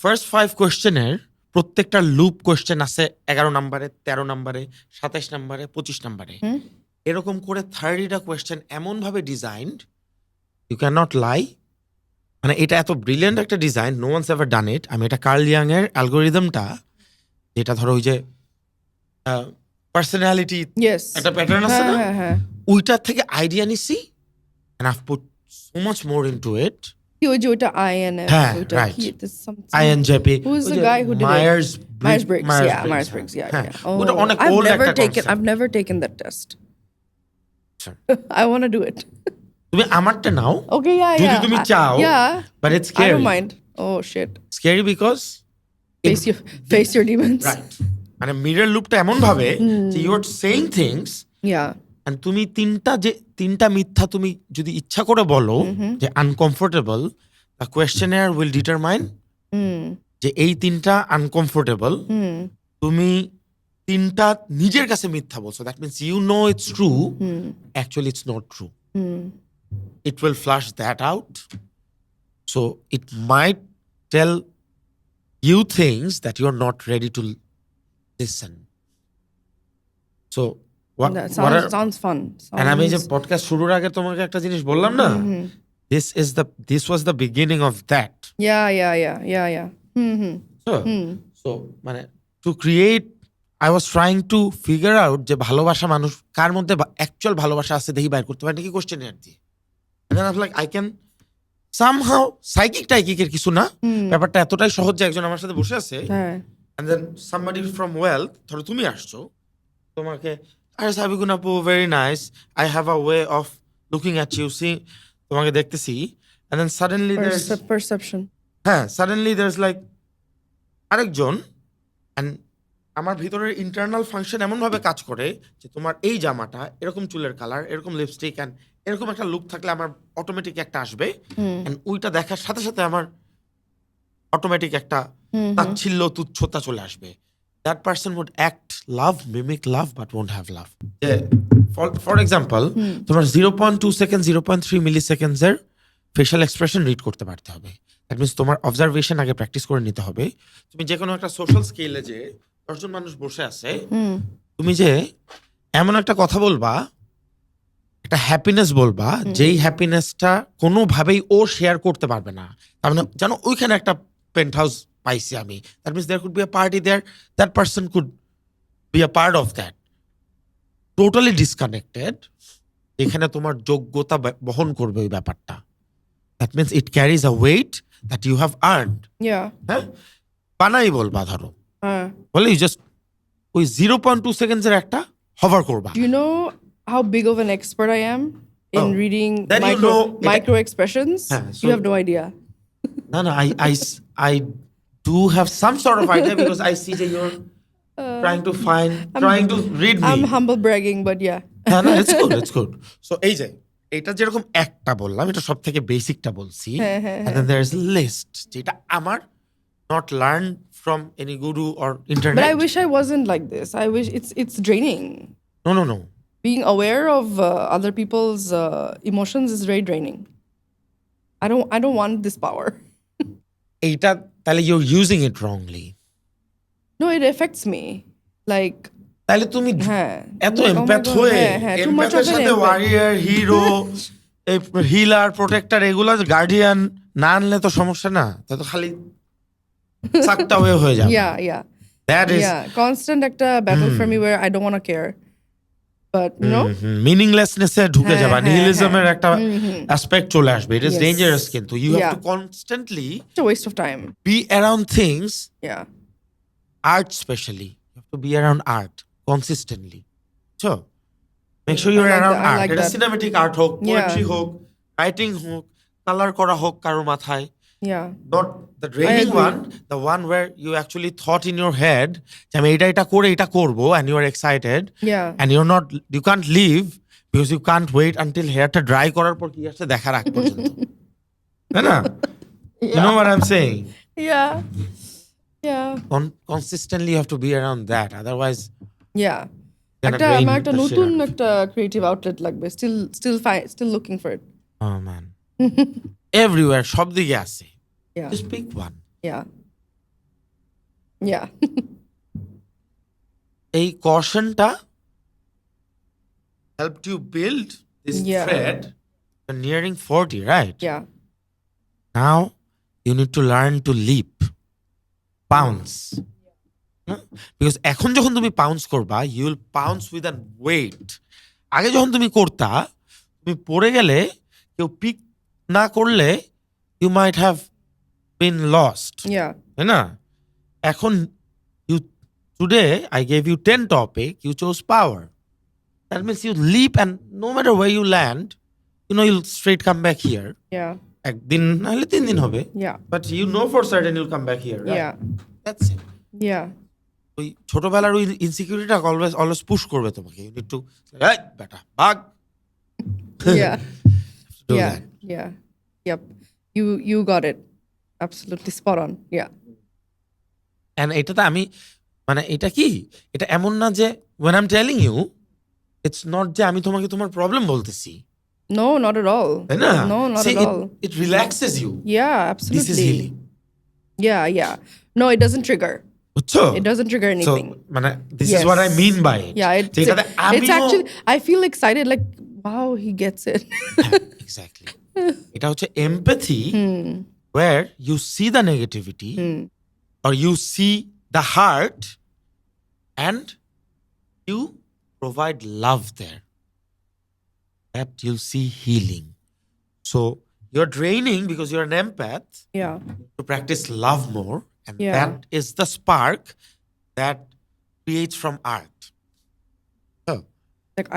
ফার্স্ট 5 কোয়েশ্চেনের প্রত্যেকটা লুপ কোয়েশ্চেন আছে 11 নম্বরে, 13 নম্বরে, 27 নম্বরে, 25 নম্বরে, এরকম করে 30টা কোয়েশ্চেন এমন ভাবে designed you can not lie. মানে এটা এত ব্রিলিয়েন্ট একটা design, no one's ever done it. আমি এটা কার্ল ইয়াং এর অ্যালগোরিদমটা, যেটা ধরো ওই যে পার্সোনালিটি Yes. একটা প্যাটার্ন আছে না, হ্যাঁ। ওইটার থেকে আইডিয়া নিছি and I've put so much more into it. কি ওই যে ওইটা INF, হ্যাঁ, ওইটা right. কি, this some- INJP. Who's the guy who did it? Myers-Briggs, yeah. ওটা অনেক I've old never একটা taken concept. I've never taken that test. Sure. I want to do it. তুমি আমারটা নাও, Okay, yeah. যদি তুমি চাও, Yeah. but it's I scary. don't mind. Oh shit. Scary because Face your demons. right. মানে mirror লুপটা এমন ভাবে যে you are saying things, Yeah. and তুমি তিনটা মিথ্যা তুমি যদি ইচ্ছা করে বলো যে আনকমফোর্টেবল, দ্য কোয়েশ্চেনার উইল ডিটারমাইন যে এই তিনটা আনকমফোর্টেবল, তুমি তিনটা নিজের কাছে মিথ্যা বলছো, that means you know it's true, actually it's not true. It will flush that out. So it might tell you things that you're not ready to listen. So what Sounds fun. and আমি যে podcast শুরুর আগে তোমাকে একটা জিনিস বললাম না, this was the beginning of that. Yeah. So মানে to create, I was trying to figure out যে ভালোবাসা মানুষ কার মধ্যে অ্যাকচুয়াল ভালোবাসা আছে দেখি বাইর করতে পারি নাকি কোশ্চেনার দিয়ে। And then I was like, I can somehow সাইকিকের কিছু না, ব্যাপারটা এতটাই সহজ যে একজন আমার সাথে বসে আছে, and then somebody from wealth, ধরো তুমি আসছো, তোমাকে আরে সাবিকুন আপু very nice, I have a way of looking at you, see, তোমাকে দেখতেছি, and then suddenly there's perception. suddenly there's like আরেকজন, and আমার ভিতরের ইন্টারনাল ফাংশন এমন ভাবে কাজ করে যে তোমার এই জামাটা এরকম চুলের কালার, এরকম লিপস্টিক এন্ড এরকম একটা লুক থাকলে আমার অটোমেটিক একটা আসবে, এন্ড ওইটা দেখার সাথে সাথে আমার অটোমেটিক একটা তাচ্ছিল্য তুচ্ছতা চলে আসবে। That person would act love, mimic love, but won't have love. For example, তোমার 0.2 সেকেন্ড 0.3 মিলি সেকেন্ডসের ফেশিয়াল এক্সপ্রেশন রিড করতে পারতে হবে। দ্যাট মিনস তোমার অবজারভেশন আগে প্র্যাকটিস করে নিতে হবে। তুমি যে কোনো একটা সোশ্যাল স্কেলে যে 10 জন মানুষ বসে আছে, তুমি যে এমন একটা কথা বলবা, একটা হ্যাপিনেস বলবা, যেই হ্যাপিনেসটা কোনোভাবেই ও শেয়ার করতে পারবে না, তার মানে জানো ওইখানে একটা পেন্ট হাউস পাইছি আমি, that means there could be a party there, that person could be a part of that, totally disconnected. এখানে তোমার যোগ্যতা বহন করবে ওই ব্যাপারটা, that means it carries a weight that you have earned. হ্যাঁ, বানাই বলবা, ধরো বলে ইউ জাস্ট ওই 0.2 সেকেন্ডসের একটা হভার করবা। Do you know how big of an expert I am in reading Then you know micro expressions? You have no idea. No, I do have some sort of idea because I see that you're trying to read me. I'm humble bragging, but yeah. No, it's good. So এই যে এটা যেরকম একটা বললাম, এটা সব থেকে বেসিকটা বলছি, and then there's a list যেটা আমার not learned from any guru or internet. But I wish I wasn't like this. I wish it's draining. No. Being aware of other people's emotions is very draining. I don't want this power. এইটা তাহলে you're using it wrongly. No, it affects me. Like তাহলে তুমি এত Oh my empath God, হয়ে too much of এমপ্যাথের an সাথে empath. Warrior, hero, healer, protector, এগুলো guardian না আনলে তো সমস্যা না, তা তো খালি সাকটা হয়ে যাবে। Yeah. দ্যাট ইজ Constant একটা battle for me where I don't want to care. But you know, মিনিংলেসনেসে ঢুকে যাবে, নিহিলিজমের একটা Mm-hmm. অ্যাসপেক্ট চলে আসবে। It is Yes. ডেঞ্জারাস, কিন্তু you have Yeah. To constantly it's a waste of time. Be around things, Yeah. art especially. You have to be around art consistently. So make sure you're I like around that. I art. like It's that. cinematic art হোক, Yeah. poetry হোক, writing হোক, color করা হোক কারো মাথায়। Yeah. Not the draining agree. one, the one where you actually thought in your head যে আমি এটা করে এটা করব, and you are excited, Yeah. and you can't leave because you can't wait until hairটা dry করার পর কি আসছে দেখার আগ পর্যন্ত। তাই না? You know what I'm saying? Yeah. Consistently you have to be around that, otherwise Yeah. gonna একটা drain আমার একটা the shit নতুন out of you. একটা ক্রিয়েটিভ আউটলেট লাগবে, still looking for it. Oh man. Everywhere, সব দিকে আছে. Yeah. Just pick one. Yeah. Yeah. এই cautionটা helped you build this Yeah. thread. You're nearing 40, right? Yeah. Now you need to learn to leap. Pounce. Because এখন যখন তুমি pounce করবা, you will pounce with a weight. আগে যখন তুমি করতা, তুমি পড়ে গেলে কেউ পিক না করলে you might have been lost. Yeah. তাই না? এখন you today I gave you 10 topic, you chose power. That means you leap and no matter where you land, you'll straight come back here. Yeah. একদিন নাহলে 3 দিন হবে. Yeah. But you know for certain you'll come back here, right? Yeah. That's it. Yeah. ওই ছোটবেলার ওই ইনসিকিউরিটিটা always push করবে তোমাকে. You need to এই বেটা ভাগ. Yeah. Do Yeah. that. Yeah. Yep. You got it. Absolutely spot on. Yeah. And এটাতে আমি মানে এটা কি, এটা এমন না যে when I'm telling you, it's not যে আমি তোমাকে তোমার প্রবলেম বলতেছি, No, not at all. তাই না? No, not See, at all. it relaxes you. Yeah, This absolutely. is healing. Yeah. No, it doesn't trigger. বুঝছো? It doesn't trigger So anything. মানে this is Yes. what I mean by it. Yeah, যে এটাতে it's আমিও actually I feel excited like wow, he gets it. exactly. এটা হচ্ছে empathy where you see the negativity or you see the heart and you provide love there. That you'll see healing. So you're draining because you're an empath Yeah. to practice love more, and Yeah. that is the spark that creates from art. Oh, Like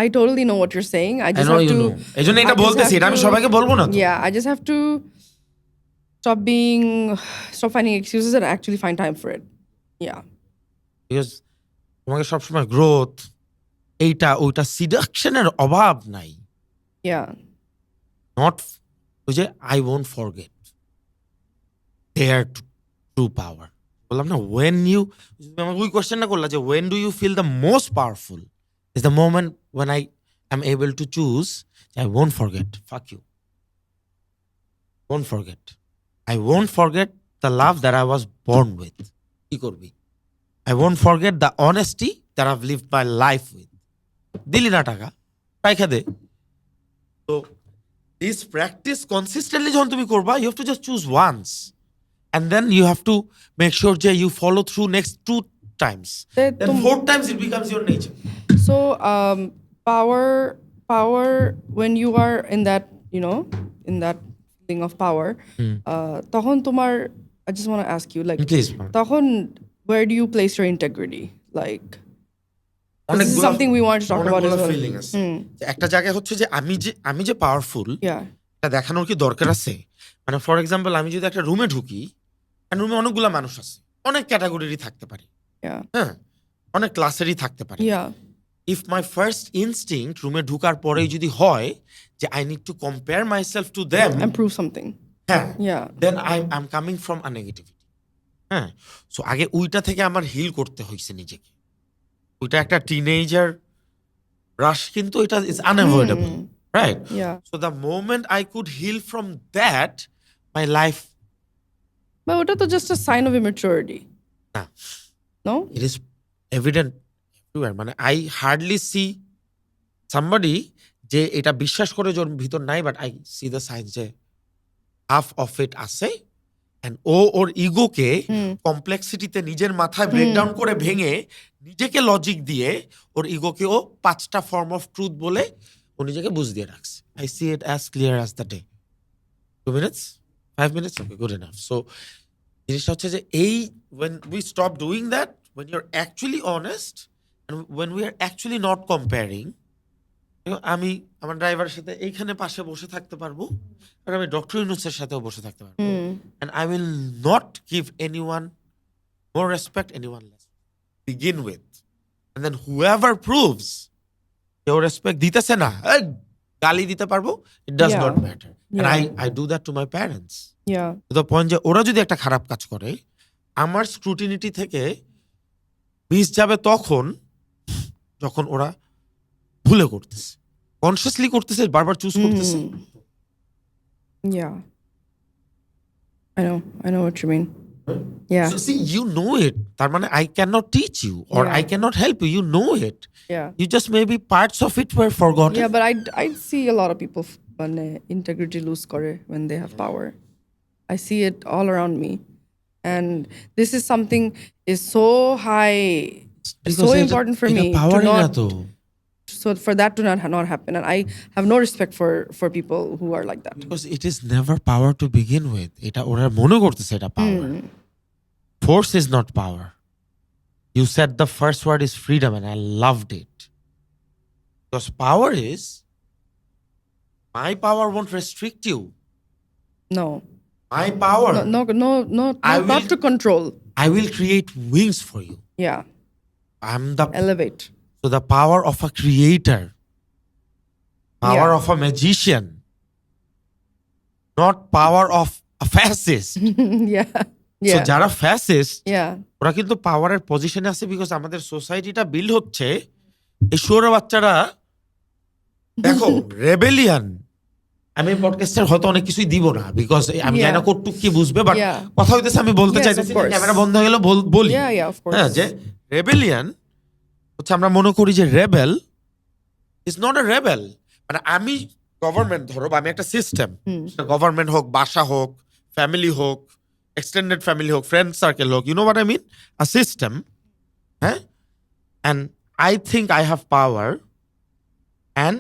I totally know what you're saying. I I just know have you to know. এই জন্য I এটা just বলতেছি, have এটা আমি to- সবাইকে বলবো না তো. Yeah, I just have to stop finding excuses and actually find time for it. Yeah. Because তোমাকে সবসময় গ্রোথ এইটা ওইটা সিডাকশনের অভাব নাই. Yeah. নট ওই যে I won't forget their true power. বললাম না ওয়েন ইউ আমাকে ওই কোয়েশ্চেনটা করলা যে when do you feel the most powerful is the moment when I am able to choose I won't forget fuck you won't forget I won't forget the love that I was born with. কি করবি? I won't forget the honesty that I've lived my life with. দিলি না টাকা পাইখা দে. তো this practice consistently যখন তুমি করবা, you have to just choose once and then you have to make sure যে you follow through next 2 times, then 4 times it becomes your nature. So power when you are in that, in that feeling of power, তখন তোমার I just want to ask you like Please. তখন where do you place your integrity? Like this is something we want to talk about as well. Feeling আছে যে একটা জায়গায় হচ্ছে যে আমি যে পাওয়ারফুল Yeah. এটা দেখানোর কি দরকার আছে? মানে ফর এক্সাম্পল আমি যদি একটা রুমে ঢুকি, রুমে অনেকগুলা মানুষ আছে, অনেক ক্যাটাগরিরই থাকতে পারে, Yeah. হ্যাঁ অনেক ক্লাসেরই থাকতে পারে. Yeah. If my first instinct রুমে ঢুকার পরেই যদি হয় যে I need to compare myself to them, And prove something. হ্যাঁ Yeah. Then I am coming from a negativity. হ্যাঁ, সো আগে ওইটা থেকে আমার হিল করতে হয়েছে নিজেকে. ওইটা একটা টিনেজার রাশ, কিন্তু এটা is unavoidable, right? Yeah. So the moment I could heal from that, my life. But ওটা তো just a sign of immaturity. না, No? it is evident everywhere. মানে আই হার্ডলি সি সামবডি যে এটা বিশ্বাস করে যে ওর ভিতর নাই, but I C the science যে হাফ অফ ইট আছে, এন্ড ওর ইগোকে কমপ্লেক্সিটিতে নিজের মাথায় ব্রেকডাউন করে ভেঙে নিজেকে লজিক দিয়ে ওর ইগোকে ও 5টা ফর্ম অফ ট্রুথ বলে ও নিজেকে বুঝ দিয়ে রাখছে. I see it as clear as the day. 2 minutes 5 minutes okay, good enough. So জিনিসটা হচ্ছে যে এই when we stop doing that, when you're actually honest and when we are actually not comparing, আমি আমার ড্রাইভারের সাথে এইখানে পাশে বসে থাকতে পারবো, আর আমি ডক্টর ইউনুসের সাথেও বসে থাকতে পারবো, and I will not give anyone more respect, anyone less. Begin with, and then whoever proves your respect দিতেছে না, গালি দিতে পারবো, it does Yeah. not matter. And Yeah. I do that to my parents. Yeah. To the point যে ওরা যদি একটা খারাপ কাজ করে, আমার স্ক্রুটিনিটি থেকে মিস যাবে তখন যখন ওরা ভুলে করতেছে, কনসিয়াসলি করতেছে, বারবার চুজ করতেছে। Yeah. I know what you mean. Yeah. So see, you know it. তার মানে I cannot teach you or Yeah. I cannot help you. You know it. Yeah. You just maybe parts of it were forgotten. Yeah, but I see a lot of people মানে integrity lose করে when they have power. I see it all around me. And this is something is so high, Because so এটা- important for এটা me to power ই না not তো। so for that to not happen. And I have no respect for people who are like that. Because it is never power to begin with. এটা ওরা মনে করতেছে এটা power. Force is not power. You said the first word is freedom and I loved it. Because power is, my power won't restrict you. No. My power, I Not will- to control. I will create wings for you. Yeah. I'm the Elevate. So the power of a creator, power Yeah. of a magician, not power of a fascist. Yeah. So Yeah. যারা fascist, Yeah. ওরা কিন্তু পাওয়ারের পজিশনে আছে because আমাদের সোসাইটিটা build হচ্ছে এই শুয়োর বাচ্চারা। দেখো রেবেলিয়ান, আমি পডকাস্টের হয়তো অনেক কিছুই দিব না বিকজ আমি জানি না Yeah. কতটুকু কি বুঝবে, বাট Yeah. কথা হইতেছে আমি বলতে Yes, চাইতেছি, of course. ক্যামেরা বন্ধ হয়ে গেল বলি। Yeah, of course. হ্যাঁ, যে রেবেলিয়ান হচ্ছে আমরা মনে করি যে rebel is not a rebel. মানে আমি গভর্নমেন্ট, ধরো বা আমি একটা সিস্টেম, গভর্নমেন্ট হোক, বাসা হোক, ফ্যামিলি হোক, এক্সটেন্ডেড ফ্যামিলি হোক, ফ্রেন্ড সার্কেল হোক, you know what I mean, a system, হ্যাঁ, and I think I have power, and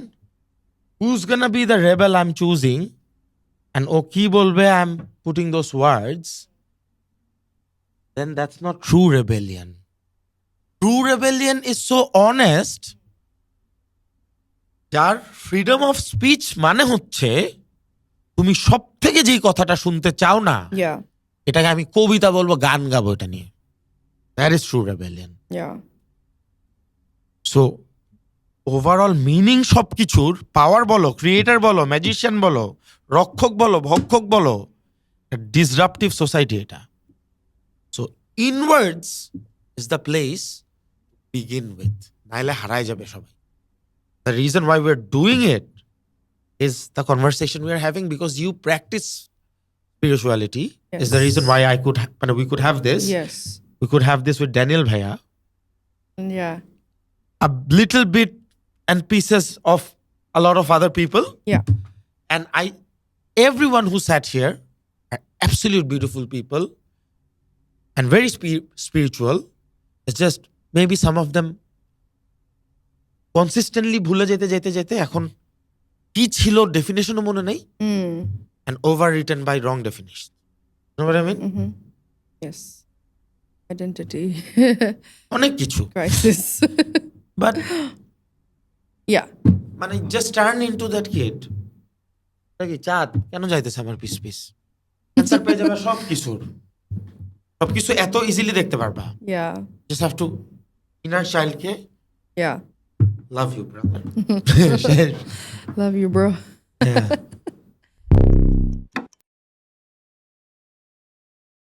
who's gonna be the rebel I am choosing, and ও কি বলবে I am putting those words, then that's not true rebellion. True rebellion is so honest. যার freedom of speech মানে হচ্ছে তুমি সব থেকে যেই কথাটা শুনতে চাও না, Yeah. এটাকে আমি কবিতা বলবো, গান গাবো এটা নিয়ে। That is true rebellion. Yeah. So overall meaning সবকিছুর, পাওয়ার বলো, ক্রিয়েটার বলো, ম্যাজিশিয়ান বলো, রক্ষক বলো, ভক্ষক বলো, ডিসরাপটিভ সোসাইটি এটা। So inwards is the place begin with, নাইলে হারায় যাবে সবাই। The reason why we're doing it is the conversation we are having, because you practice spirituality. Is the Yes. reason why we could have this. Yes. We could have this with Daniel Bhaiya. Yeah. A little bit and pieces of a lot of other people. Yeah. And everyone who sat here are absolute beautiful people and very spiritual. It's just maybe some of them consistently ভুলে যেতে যেতে যেতে এখন কি ছিল ডেফিনেশনও মনে নেই, and overwritten by wrong definition. You know what I mean? Yes. Identity অনেক কিছু, crisis. but Yeah. মানে just turn into that kid. কি চাঁদ কেন যাইতেছে আমার পিস পিস, অ্যান্সার পেয়ে যাবে সবকিছু এত ইজিলি দেখতে পারবা। Yeah. Just have to inner child K Yeah. love you brother. Love you, bro. Yeah.